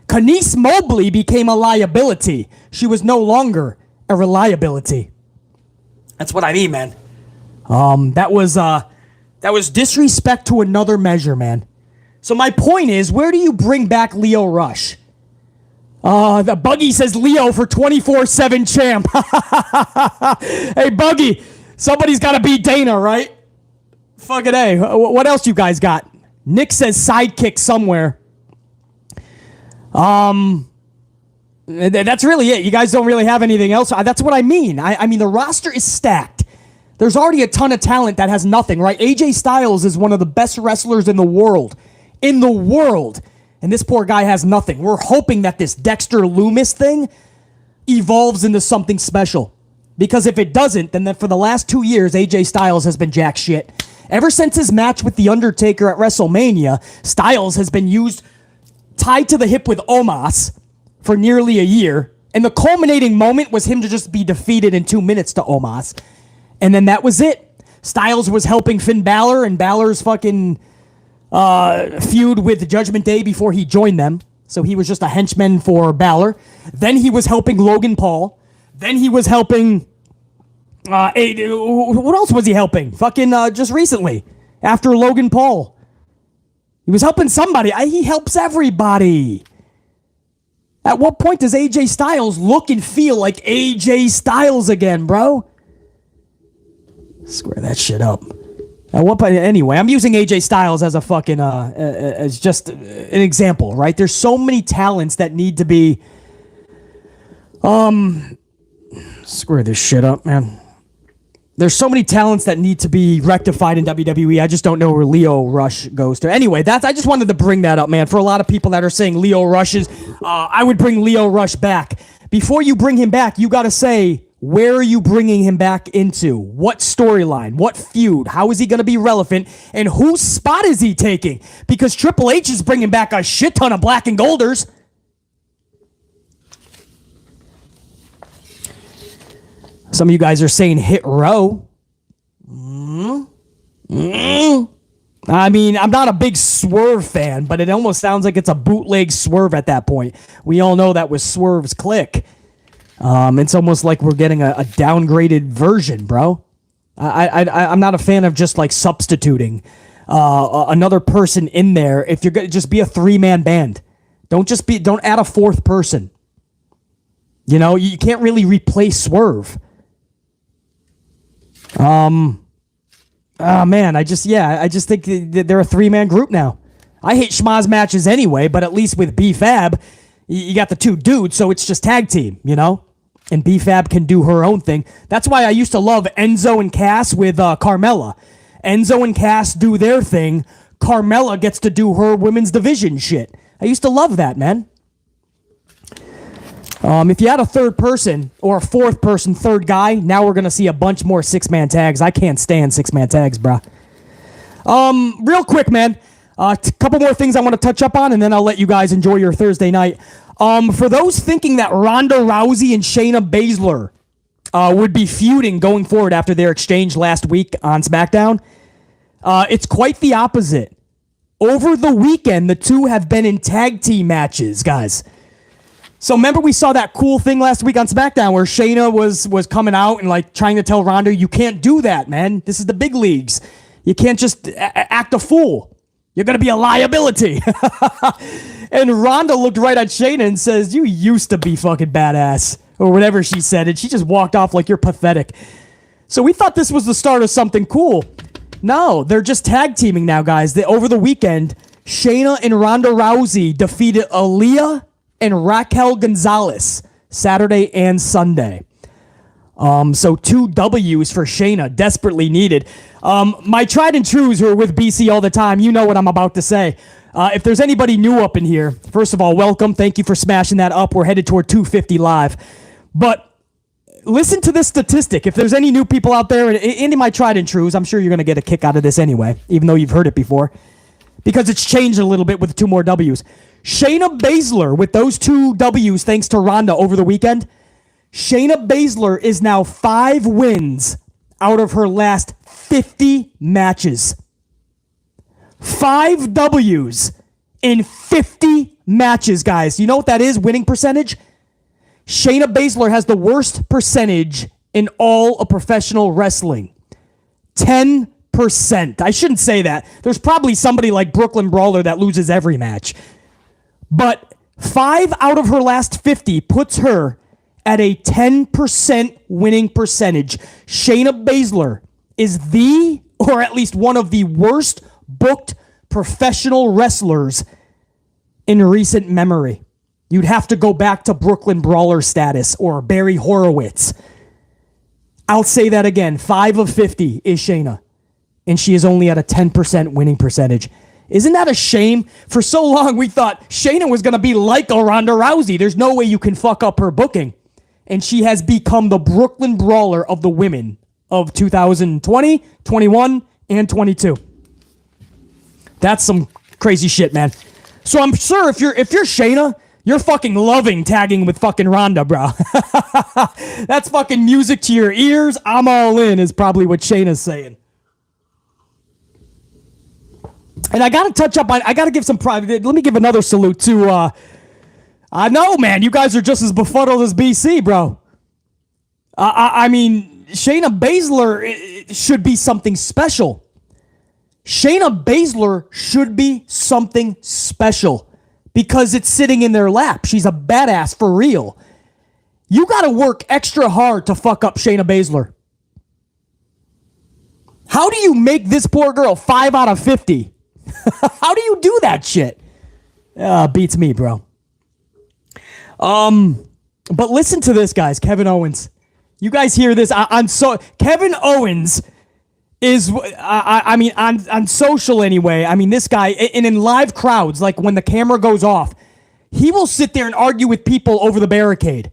Kenice Mobley became a liability. She was no longer a reliability. That's what I mean, man. That was disrespect to another measure, man. So my point is, where do you bring back Lio Rush? The Buggy says Leo for 24/7 champ. Hey, Buggy, somebody's got to beat Dana, right? Fucking A. What else you guys got? Nick says sidekick somewhere. That's really it. You guys don't really have anything else. That's what I mean. I mean, the roster is stacked. There's already a ton of talent that has nothing, right? AJ Styles is one of the best wrestlers in the world. In the world. And this poor guy has nothing. We're hoping that this Dexter Loomis thing evolves into something special. Because if it doesn't, then for the last 2 years, AJ Styles has been jack shit. Ever since his match with The Undertaker at WrestleMania, Styles has been used tied to the hip with Omos for nearly a year. And the culminating moment was him to just be defeated in 2 minutes to Omos. And then that was it. Styles was helping Finn Balor and Balor's fucking feud with Judgment Day before he joined them. So he was just a henchman for Balor. Then he was helping Logan Paul. Then he was helping... what else was he helping? Fucking just recently. After Logan Paul. He was helping somebody. He helps everybody. At what point does AJ Styles look and feel like AJ Styles again, bro? Square that shit up. At what point? Anyway, I'm using AJ Styles as a fucking as just an example, right? There's so many talents that need to be square this shit up, man. There's so many talents that need to be rectified in WWE. I just don't know where Lio Rush goes to. Anyway, I just wanted to bring that up, man. For a lot of people that are saying Lio Rush is, I would bring Lio Rush back. Before you bring him back, you got to say, where are you bringing him back into? What storyline? What feud? How is he going to be relevant? And whose spot is he taking? Because Triple H is bringing back a shit ton of black and golders. Some of you guys are saying Hit Row. I mean, I'm not a big Swerve fan, but it almost sounds like it's a bootleg Swerve at that point. We all know that was Swerve's Click. It's almost like we're getting a downgraded version, bro. I'm not a fan of just like substituting another person in there. If you're gonna just be a 3-man band, don't add a fourth person. You know, you can't really replace Swerve. Oh man, I just think they're a three-man group now. I hate schmaz matches anyway, but at least with B-Fab, you got the two dudes, so it's just tag team, you know? And B-Fab can do her own thing. That's why I used to love Enzo and Cass with Carmella. Enzo and Cass do their thing. Carmella gets to do her women's division shit. I used to love that, man. If you had a third person or a fourth person, third guy, now we're going to see a bunch more six-man tags. I can't stand six-man tags, bruh. Real quick, man. A couple more things I want to touch up on, and then I'll let you guys enjoy your Thursday night. For those thinking that Ronda Rousey and Shayna Baszler would be feuding going forward after their exchange last week on SmackDown, it's quite the opposite. Over the weekend, the two have been in tag team matches, guys. So remember we saw that cool thing last week on SmackDown where Shayna was coming out and like trying to tell Ronda, you can't do that, man. This is the big leagues. You can't just act a fool. You're going to be a liability. And Ronda looked right at Shayna and says, you used to be fucking badass. Or whatever she said. And she just walked off like you're pathetic. So we thought this was the start of something cool. No, they're just tag teaming now, guys. Over the weekend, Shayna and Ronda Rousey defeated Aaliyah and Raquel Gonzalez Saturday and Sunday. So 2 W's for Shayna, desperately needed. My tried and trues who are with BC all the time, you know what I'm about to say. If there's anybody new up in here, first of all, welcome. Thank you for smashing that up. We're headed toward 250 live. But listen to this statistic. If there's any new people out there, and any of my tried and trues, I'm sure you're going to get a kick out of this anyway, even though you've heard it before, because it's changed a little bit with 2 more W's. Shayna Baszler, with those 2 W's thanks to Ronda over the weekend, Shayna Baszler is now 5 wins out of her last 50 matches. 5 W's in 50 matches, guys. You know what that is, winning percentage? Shayna Baszler has the worst percentage in all of professional wrestling. 10%. I shouldn't say that. There's probably somebody like Brooklyn Brawler that loses every match. But 5 out of her last 50 puts her at a 10% winning percentage. Shayna Baszler is the, or at least one of the worst booked professional wrestlers in recent memory. You'd have to go back to Brooklyn Brawler status or Barry Horowitz. I'll say that again. 5 of 50 is Shayna, and she is only at a 10% winning percentage. Isn't that a shame? For so long, we thought Shayna was going to be like a Ronda Rousey. There's no way you can fuck up her booking. And she has become the Brooklyn Brawler of the women of 2020, 21, and 22. That's some crazy shit, man. So I'm sure if you're Shayna, you're fucking loving tagging with fucking Ronda, bro. That's fucking music to your ears. I'm all in is probably what Shayna's saying. And I got to touch up on, I got to give some private, let me give another salute to, I know, man, you guys are just as befuddled as BC, bro. I mean, Shayna Baszler should be something special. Shayna Baszler should be something special because it's sitting in their lap. She's a badass for real. You got to work extra hard to fuck up Shayna Baszler. How do you make this poor girl 5 out of 50? How do you do that shit? Beats me, bro. But listen to this, guys. Kevin Owens. You guys hear this? Kevin Owens is, I mean, on social anyway. I mean, this guy, and in live crowds, like when the camera goes off, he will sit there and argue with people over the barricade.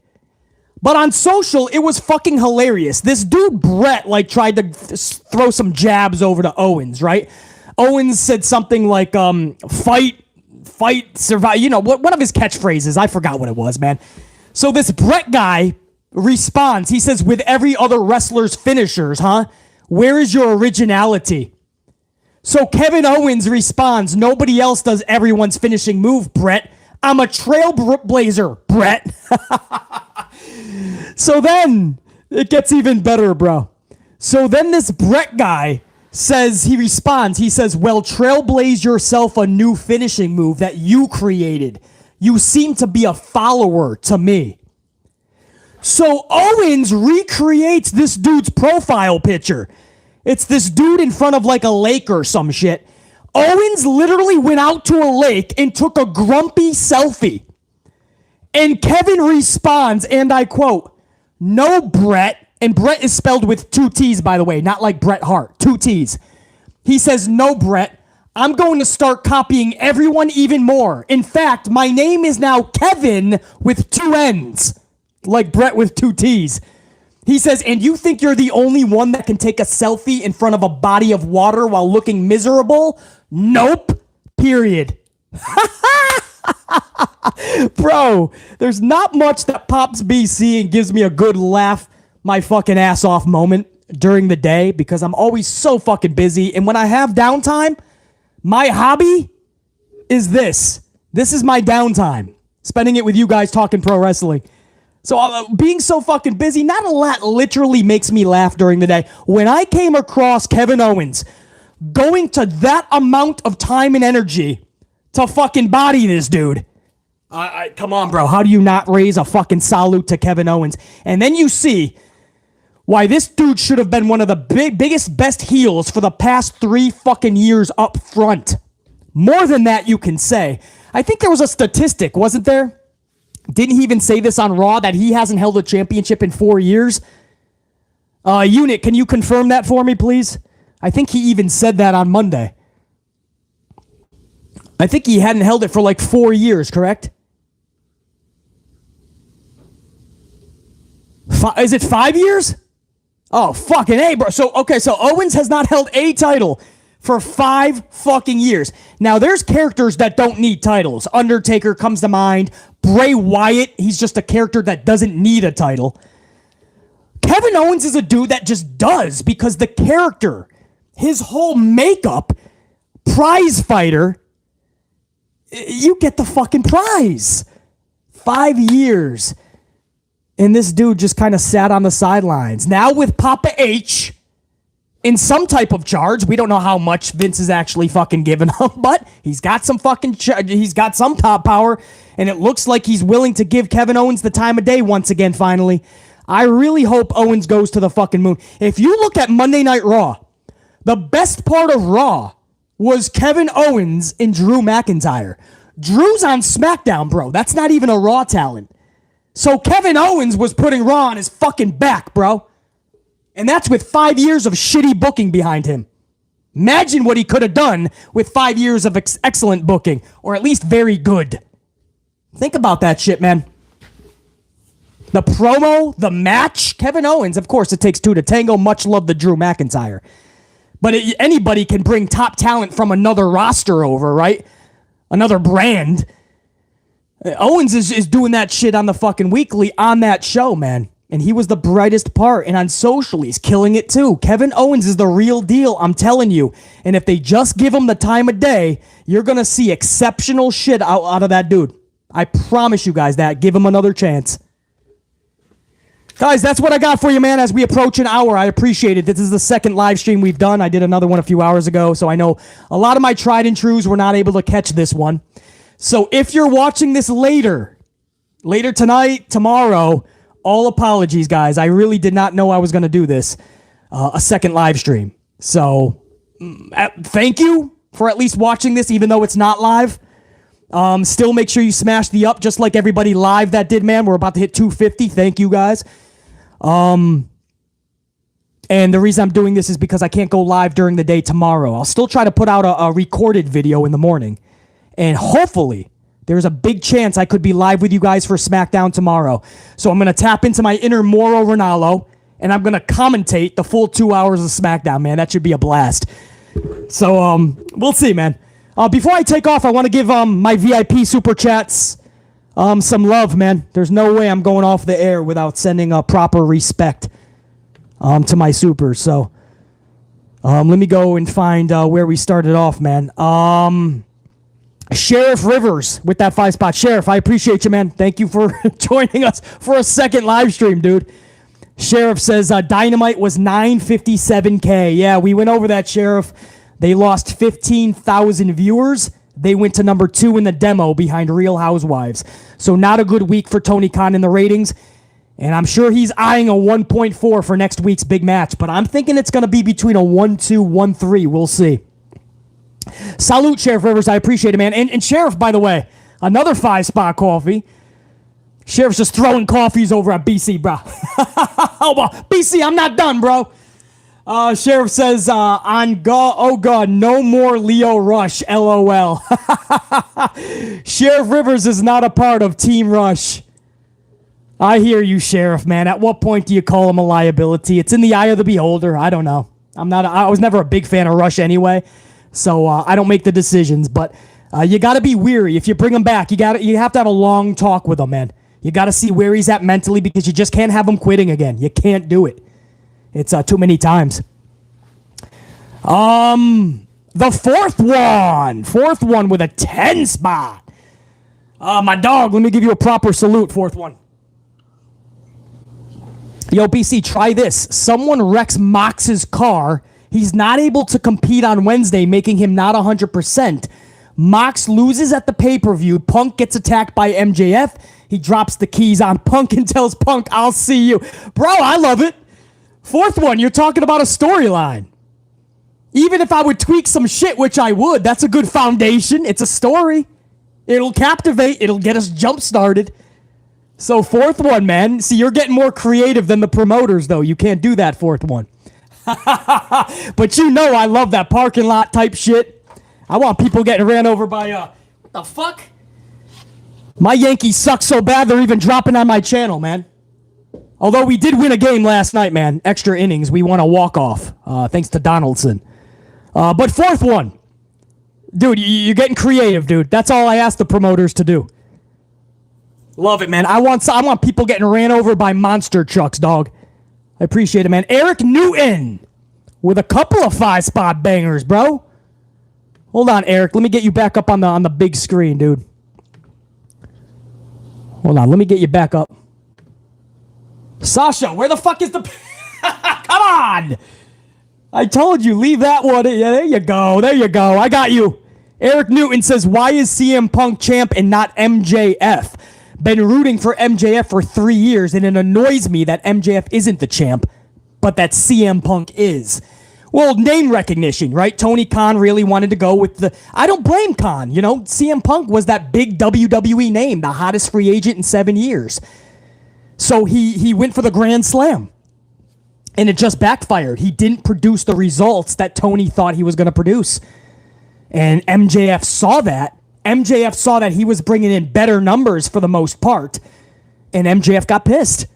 But on social, it was fucking hilarious. This dude, Brett, like tried to throw some jabs over to Owens, right? Owens said something like, fight, survive. You know, one of his catchphrases. I forgot what it was, man. So this Brett guy responds. He says, with every other wrestler's finishers, huh? Where is your originality? So Kevin Owens responds, nobody else does everyone's finishing move, Brett. I'm a trailblazer, Brett. So then, it gets even better, bro. So then this Brett guy says, he responds, he says, well, trailblaze yourself a new finishing move that you created. You seem to be a follower to me. So Owens recreates this dude's profile picture. It's this dude in front of like a lake or some shit. Owens literally went out to a lake and took a grumpy selfie. And Kevin responds, and I quote, "No, Brett," and Brett is spelled with 2 T's, by the way, not like Bret Hart, 2 T's. He says, "No, Brett, I'm going to start copying everyone even more. In fact, my name is now Kevin with 2 N's, like Brett with 2 T's. He says, "And you think you're the only one that can take a selfie in front of a body of water while looking miserable? Nope. Period." Bro, there's not much that pops BC and gives me a good laugh my fucking ass off moment during the day because I'm always so fucking busy. And when I have downtime, my hobby is this. This is my downtime. Spending it with you guys talking pro wrestling. So being so fucking busy, not a lot literally makes me laugh during the day. When I came across Kevin Owens going to that amount of time and energy to fucking body this dude, come on, bro. How do you not raise a fucking salute to Kevin Owens? And then you see why this dude should have been one of the biggest, best heels for the past 3 fucking years up front. More than that, you can say. I think there was a statistic, wasn't there? Didn't he even say this on Raw that he hasn't held a championship in 4 years? Unit, can you confirm that for me, please? I think he even said that on Monday. I think he hadn't held it for like 4 years, correct? Is it 5 years? Oh, fucking A, bro. So Owens has not held a title for 5 fucking years. Now, there's characters that don't need titles. Undertaker comes to mind. Bray Wyatt, he's just a character that doesn't need a title. Kevin Owens is a dude that just does because the character, his whole makeup, prize fighter, you get the fucking prize. 5 years. And this dude just kind of sat on the sidelines. Now with Papa H in some type of charge, we don't know how much Vince is actually fucking giving him, but he's got some fucking he's got some top power, and it looks like he's willing to give Kevin Owens the time of day once again, finally. I really hope Owens goes to the fucking moon. If you look at Monday Night Raw, the best part of Raw was Kevin Owens and Drew McIntyre. Drew's on SmackDown, bro. That's not even a Raw talent. So Kevin Owens was putting Raw on his fucking back, bro. And that's with 5 years of shitty booking behind him. Imagine what he could have done with 5 years of excellent booking, or at least very good. Think about that shit, man. The promo, the match, Kevin Owens, of course, it takes 2 to tango. Much love to Drew McIntyre. But anybody can bring top talent from another roster over, right? Another brand. Owens is doing that shit on the fucking weekly on that show, man. And he was the brightest part. And on social, he's killing it too. Kevin Owens is the real deal, I'm telling you. And if they just give him the time of day, you're going to see exceptional shit out of that dude. I promise you guys that. Give him another chance. Guys, that's what I got for you, man, as we approach an hour. I appreciate it. This is the second live stream we've done. I did another one a few hours ago, so I know a lot of my tried and trues were not able to catch this one. So if you're watching this later tonight, tomorrow, all apologies, guys. I really did not know I was going to do this, a second live stream. So thank you for at least watching this, even though it's not live. Still make sure you smash the up, just like everybody live that did, man. We're about to hit 250. Thank you, guys. And the reason I'm doing this is because I can't go live during the day tomorrow. I'll still try to put out a recorded video in the morning. And hopefully, there's a big chance I could be live with you guys for SmackDown tomorrow. So I'm going to tap into my inner Mauro Ranallo, and I'm going to commentate the full 2 hours of SmackDown, man. That should be a blast. So, we'll see, man. Before I take off, I want to give my VIP Super Chats some love, man. There's no way I'm going off the air without sending proper respect to my supers. So, let me go and find where we started off, man. Sheriff Rivers with that 5 spot. Sheriff, I appreciate you, man. Thank you for joining us for a second live stream, dude. Sheriff says Dynamite was 957K. Yeah, we went over that, Sheriff. They lost 15,000 viewers. They went to number 2 in the demo behind Real Housewives. So not a good week for Tony Khan in the ratings. And I'm sure he's eyeing a 1.4 for next week's big match, but I'm thinking it's going to be between a 1-2, 1-3. We'll see. Salute, Sheriff Rivers. I appreciate it, man. And Sheriff, by the way, another 5-spot coffee. Sheriff's just throwing coffees over at BC, bro. BC, I'm not done, bro. Sheriff says, oh God, no more Lio Rush, LOL. Sheriff Rivers is not a part of Team Rush. I hear you, Sheriff, man. At what point do you call him a liability? It's in the eye of the beholder. I don't know. I was never a big fan of Rush anyway, so I don't make the decisions. But you got to be weary. If you bring him back, you have to have a long talk with him, man. You got to see where he's at mentally because you just can't have him quitting again. You can't do it. It's too many times. The fourth one with a 10 spot. My dog, let me give you a proper salute, fourth one. Yo, BC, try this. Someone wrecks Mox's car. He's not able to compete on Wednesday, making him not 100%. Mox loses at the pay-per-view. Punk gets attacked by MJF. He drops the keys on Punk and tells Punk, I'll see you. Bro, I love it. Fourth one, you're talking about a storyline. Even if I would tweak some shit, which I would, that's a good foundation. It's a story. It'll captivate. It'll get us jump-started. So fourth one, man. See, you're getting more creative than the promoters, though. You can't do that fourth one. But you know I love that parking lot type shit. I want people getting ran over by, what the fuck? My Yankees suck so bad they're even dropping on my channel, man. Although we did win a game last night, man. Extra innings. We won a walk-off, thanks to Donaldson. But fourth one. Dude, you're getting creative, dude. That's all I ask the promoters to do. Love it, man. I want people getting ran over by monster trucks, dog. I appreciate it, man. Eric Newton with a couple of 5-spot bangers, bro. Hold on, Eric. Let me get you back up on the big screen, dude. Hold on. Let me get you back up. Sasha, where the fuck is the... Come on! I told you, leave that one. Yeah, there you go. There you go. I got you. Eric Newton says, why is CM Punk champ and not MJF? Been rooting for MJF for 3 years, and it annoys me that MJF isn't the champ, but that CM Punk is. Well, name recognition, right? Tony Khan really wanted to go with the... I don't blame Khan. You know, CM Punk was that big WWE name, the hottest free agent in 7 years. So he went for the Grand Slam. And it just backfired. He didn't produce the results that Tony thought he was going to produce. And MJF saw that. MJF saw that he was bringing in better numbers for the most part. And MJF got pissed.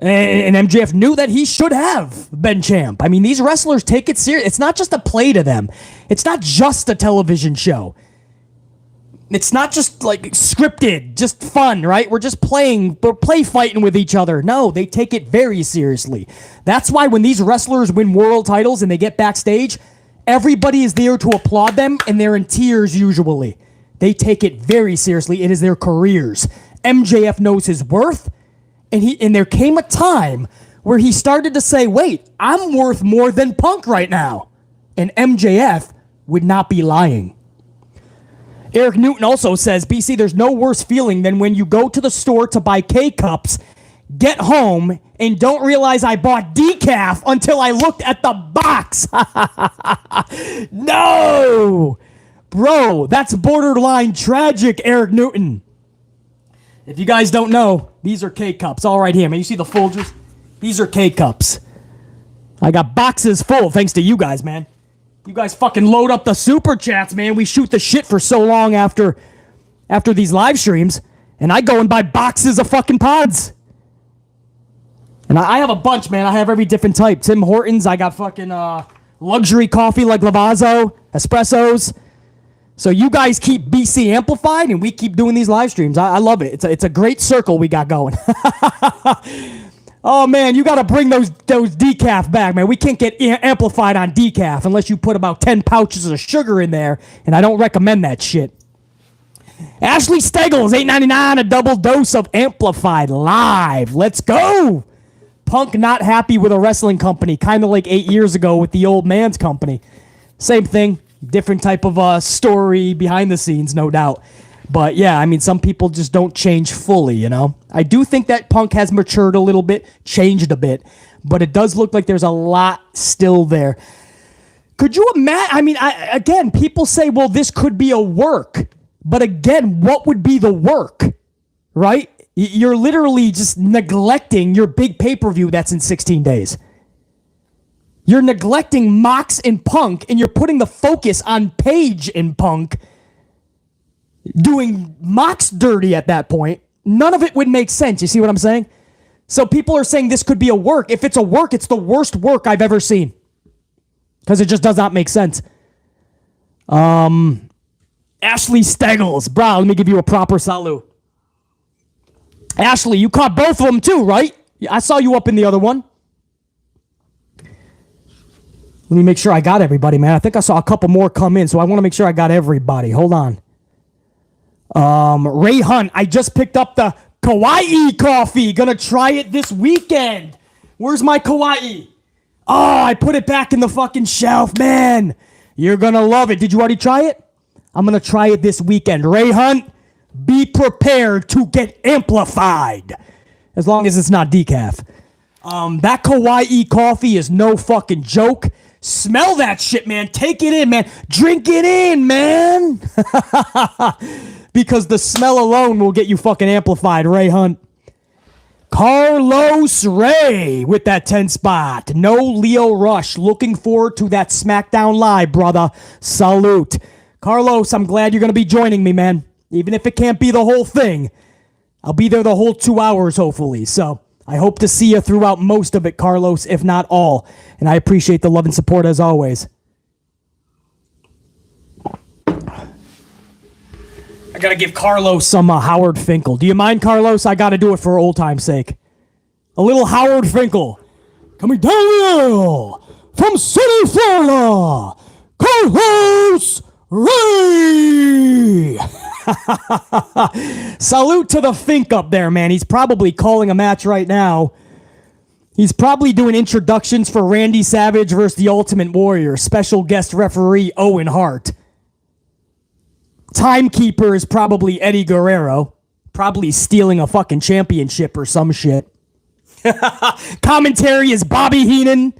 And MJF knew that he should have been champ. I mean, these wrestlers take it serious. It's not just a play to them. It's not just a television show. It's not just like scripted, just fun, right? We're just playing, we're play fighting with each other. No, they take it very seriously. That's why when these wrestlers win world titles and they get backstage, everybody is there to applaud them and they're in tears usually. They take it very seriously. It is their careers. MJF knows his worth, and there came a time where he started to say, wait, I'm worth more than Punk right now. And MJF would not be lying. Eric Newton also says, BC, there's no worse feeling than when you go to the store to buy K-Cups, get home, and don't realize I bought decaf until I looked at the box. No! Bro, that's borderline tragic, Eric Newton. If you guys don't know, these are K-Cups. All right here, man. You see the Folgers? These are K-Cups. I got boxes full thanks to you guys, man. You guys fucking load up the super chats, man. We shoot the shit for so long after these live streams, and I go and buy boxes of fucking pods. And I have a bunch, man. I have every different type. Tim Hortons. I got fucking luxury coffee like Lavazzo, espressos. So you guys keep BC amplified, and we keep doing these live streams. I love it. It's a great circle we got going. Oh, man, you got to bring those decaf back, man. We can't get amplified on decaf unless you put about 10 pouches of sugar in there, and I don't recommend that shit. Ashley Steggles, $8.99, a double dose of amplified live. Let's go. Punk not happy with a wrestling company, kind of like 8 years ago with the old man's company. Same thing, different type of story behind the scenes, no doubt. But yeah, I mean, some people just don't change fully, you know? I do think that Punk has matured a little bit, changed a bit, but it does look like there's a lot still there. Could you imagine? I mean, again, people say, well, this could be a work. But again, what would be the work, right? You're literally just neglecting your big pay-per-view that's in 16 days. You're neglecting Mox and Punk, and you're putting the focus on Paige and Punk, doing Mox dirty at that point. None of it would make sense. You see what I'm saying? So people are saying this could be a work. If it's a work, it's the worst work I've ever seen. Because it just does not make sense. Ashley Steggles. Bro, let me give you a proper salute. Ashley, you caught both of them too, right? I saw you up in the other one. Let me make sure I got everybody, man. I think I saw a couple more come in, so I want to make sure I got everybody. Hold on. Ray Hunt, I just picked up the Kawaii coffee. Gonna try it this weekend. Where's my Kawaii? Oh, I put it back in the fucking shelf, man. You're gonna love it. Did you already try it? I'm gonna try it this weekend. Ray Hunt, be prepared to get amplified. As long as it's not decaf. That Kawaii coffee is no fucking joke. Smell that shit, man. Take it in, man. Drink it in, man. Because the smell alone will get you fucking amplified, Ray Hunt. Carlos Ray with that 10 spot. No Lio Rush. Looking forward to that SmackDown Live, brother. Salute. Carlos, I'm glad you're going to be joining me, man. Even if it can't be the whole thing, I'll be there the whole 2 hours, hopefully. So I hope to see you throughout most of it, Carlos, if not all. And I appreciate the love and support as always. I got to give Carlos some Howard Finkel. Do you mind, Carlos? I got to do it for old time's sake. A little Howard Finkel. Coming down the aisle from sunny Florida, Carlos Ray. Salute to the Fink up there, man. He's probably calling a match right now. He's probably doing introductions for Randy Savage versus the Ultimate Warrior. Special guest referee Owen Hart. Timekeeper is probably Eddie Guerrero. Probably stealing a fucking championship or some shit. Commentary is Bobby Heenan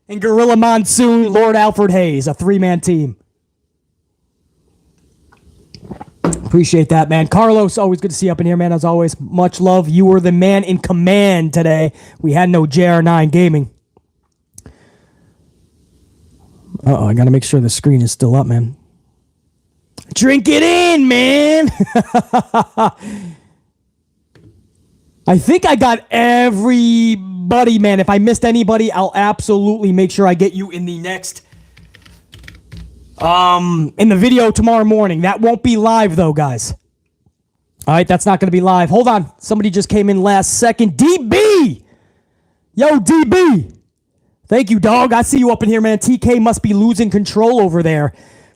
and Gorilla Monsoon, Lord Alfred Hayes. A 3-man team. Appreciate that, man. Carlos, always good to see you up in here, man. As always, much love. You were the man in command today. We had no JR9 gaming. Uh-oh, I got to make sure the screen is still up, man. Drink it in, man. I think I got everybody, man. If I missed anybody, I'll absolutely make sure I get you in the next... in the video tomorrow morning. That won't be live, though, guys. All right, that's not going to be live. Hold on. Somebody just came in last second. DB! Yo, DB! Thank you, dog. I see you up in here, man. TK must be losing control over there.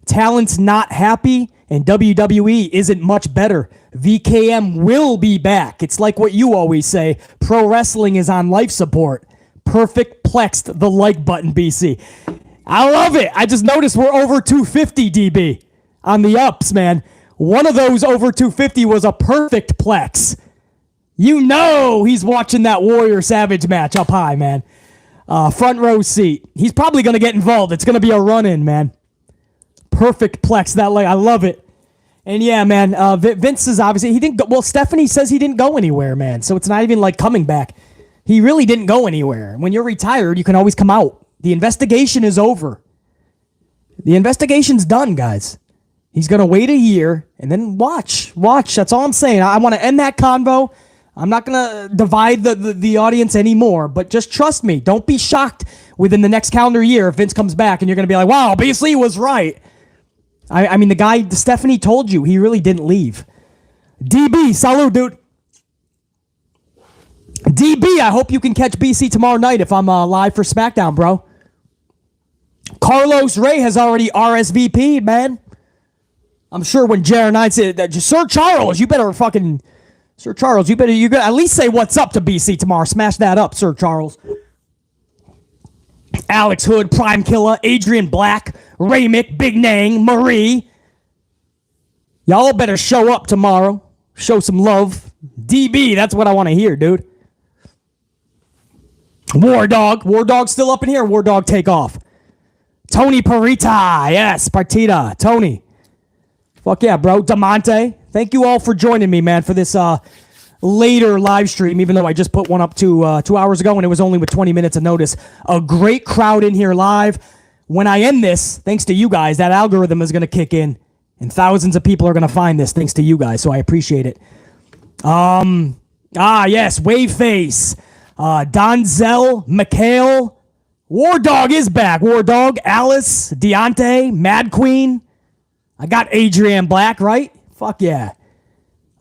Talent's not happy, and WWE isn't much better. VKM will be back. It's like what you always say. Pro wrestling is on life support. Perfect plexed the like button, BC. I love it. I just noticed we're over 250, DB, on the ups, man. One of those over 250 was a perfect plex. You know he's watching that Warrior Savage match up high, man. Front row seat. He's probably going to get involved. It's going to be a run-in, man. Perfect plex that leg. I love it. And yeah, man, Vince is obviously, he didn't go, well, Stephanie says he didn't go anywhere, man. So it's not even like coming back. He really didn't go anywhere. When you're retired, you can always come out. The investigation is over. The investigation's done, guys. He's going to wait a year and then watch. That's all I'm saying. I want to end that convo. I'm not going to divide the audience anymore, but just trust me. Don't be shocked within the next calendar year if Vince comes back and you're going to be like, wow, BC was right. I mean, the guy, Stephanie told you, he really didn't leave. DB, salute, dude. DB, I hope you can catch BC tomorrow night if I'm live for SmackDown, bro. Carlos Ray has already RSVP'd, man. I'm sure when JR9 said that, Sir Charles, you better at least say what's up to BC tomorrow. Smash that up, Sir Charles. Alex Hood, Prime Killer, Adrian Black, Raymick, Big Nang, Marie. Y'all better show up tomorrow. Show some love. DB, that's what I want to hear, dude. War Dog still up in here? War Dog take off. Tony Parita. Yes, Partita. Tony. Fuck yeah, bro. Damonte. Thank you all for joining me, man, for this later live stream, even though I just put one up 2 hours ago and it was only with 20 minutes of notice. A great crowd in here live. When I end this, thanks to you guys, that algorithm is going to kick in and thousands of people are going to find this thanks to you guys, so I appreciate it. Yes, Waveface. Donzel, Mikhail. War Dog is back. War Dog, Alice, Deontay, Mad Queen. I got Adrian Black, right? Fuck yeah.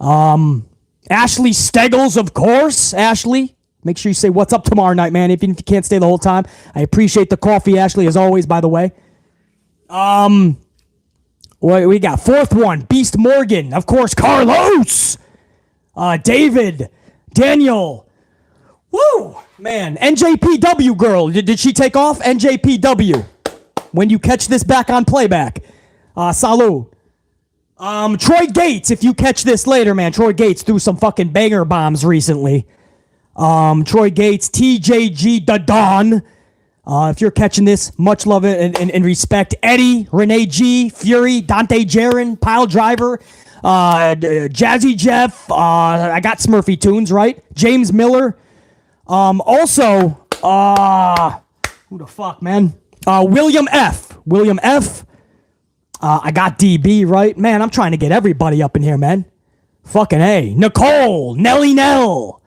Ashley Steggles, of course. Ashley, make sure you say what's up tomorrow night, man, even if you can't stay the whole time. I appreciate the coffee, Ashley, as always, by the way. What we got? Fourth one, Beast Morgan. Of course, Carlos. David. Daniel. Woo! Man, NJPW girl. Did she take off? NJPW. When you catch this back on playback. Salut. Troy Gates, if you catch this later, man. Troy Gates threw some fucking banger bombs recently. Troy Gates, TJG the Don. If you're catching this, much love and respect. Eddie, Renee G, Fury, Dante Jaron, Pile Driver, Jazzy Jeff. I got Smurfy Tunes, right? James Miller. Also, who the fuck, man? William F. William F. I got DB, right? Man, I'm trying to get everybody up in here, man. Fucking A. Nicole, Nelly Nell.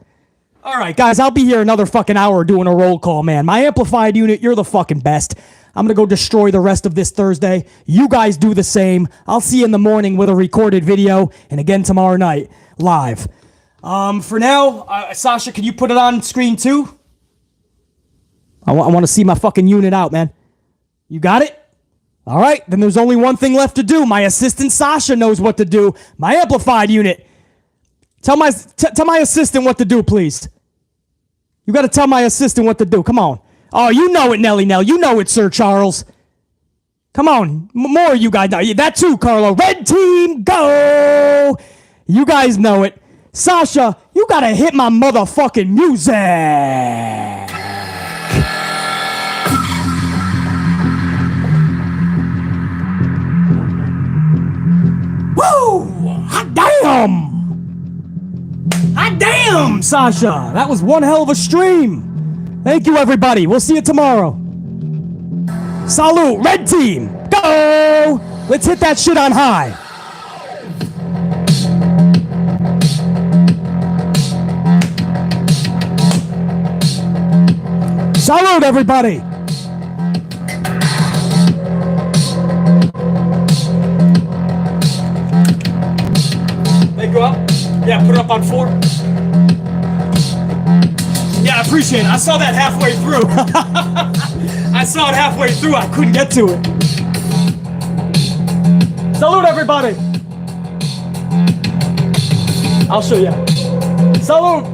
All right, guys, I'll be here another fucking hour doing a roll call, man. My amplified unit, you're the fucking best. I'm going to go destroy the rest of this Thursday. You guys do the same. I'll see you in the morning with a recorded video, and again tomorrow night, live. For now, Sasha, can you put it on screen too? I want to see my fucking unit out, man. You got it? All right, then there's only one thing left to do. My assistant Sasha knows what to do. My amplified unit. Tell my assistant what to do, please. You got to tell my assistant what to do. Come on. Oh, you know it, Nelly Nell. You know it, Sir Charles. Come on. More of you guys know. That too, Carlo. Red team, go. You guys know it. Sasha, you got to hit my motherfucking music. Woo! Hot damn! Hot damn, Sasha! That was one hell of a stream. Thank you, everybody. We'll see you tomorrow. Salute, red team. Go! Let's hit that shit on high. Salute, everybody. They go up? Yeah, put it up on 4. Yeah, I appreciate it. I saw that halfway through. I saw it halfway through. I couldn't get to it. Salute, everybody. I'll show you. Salute.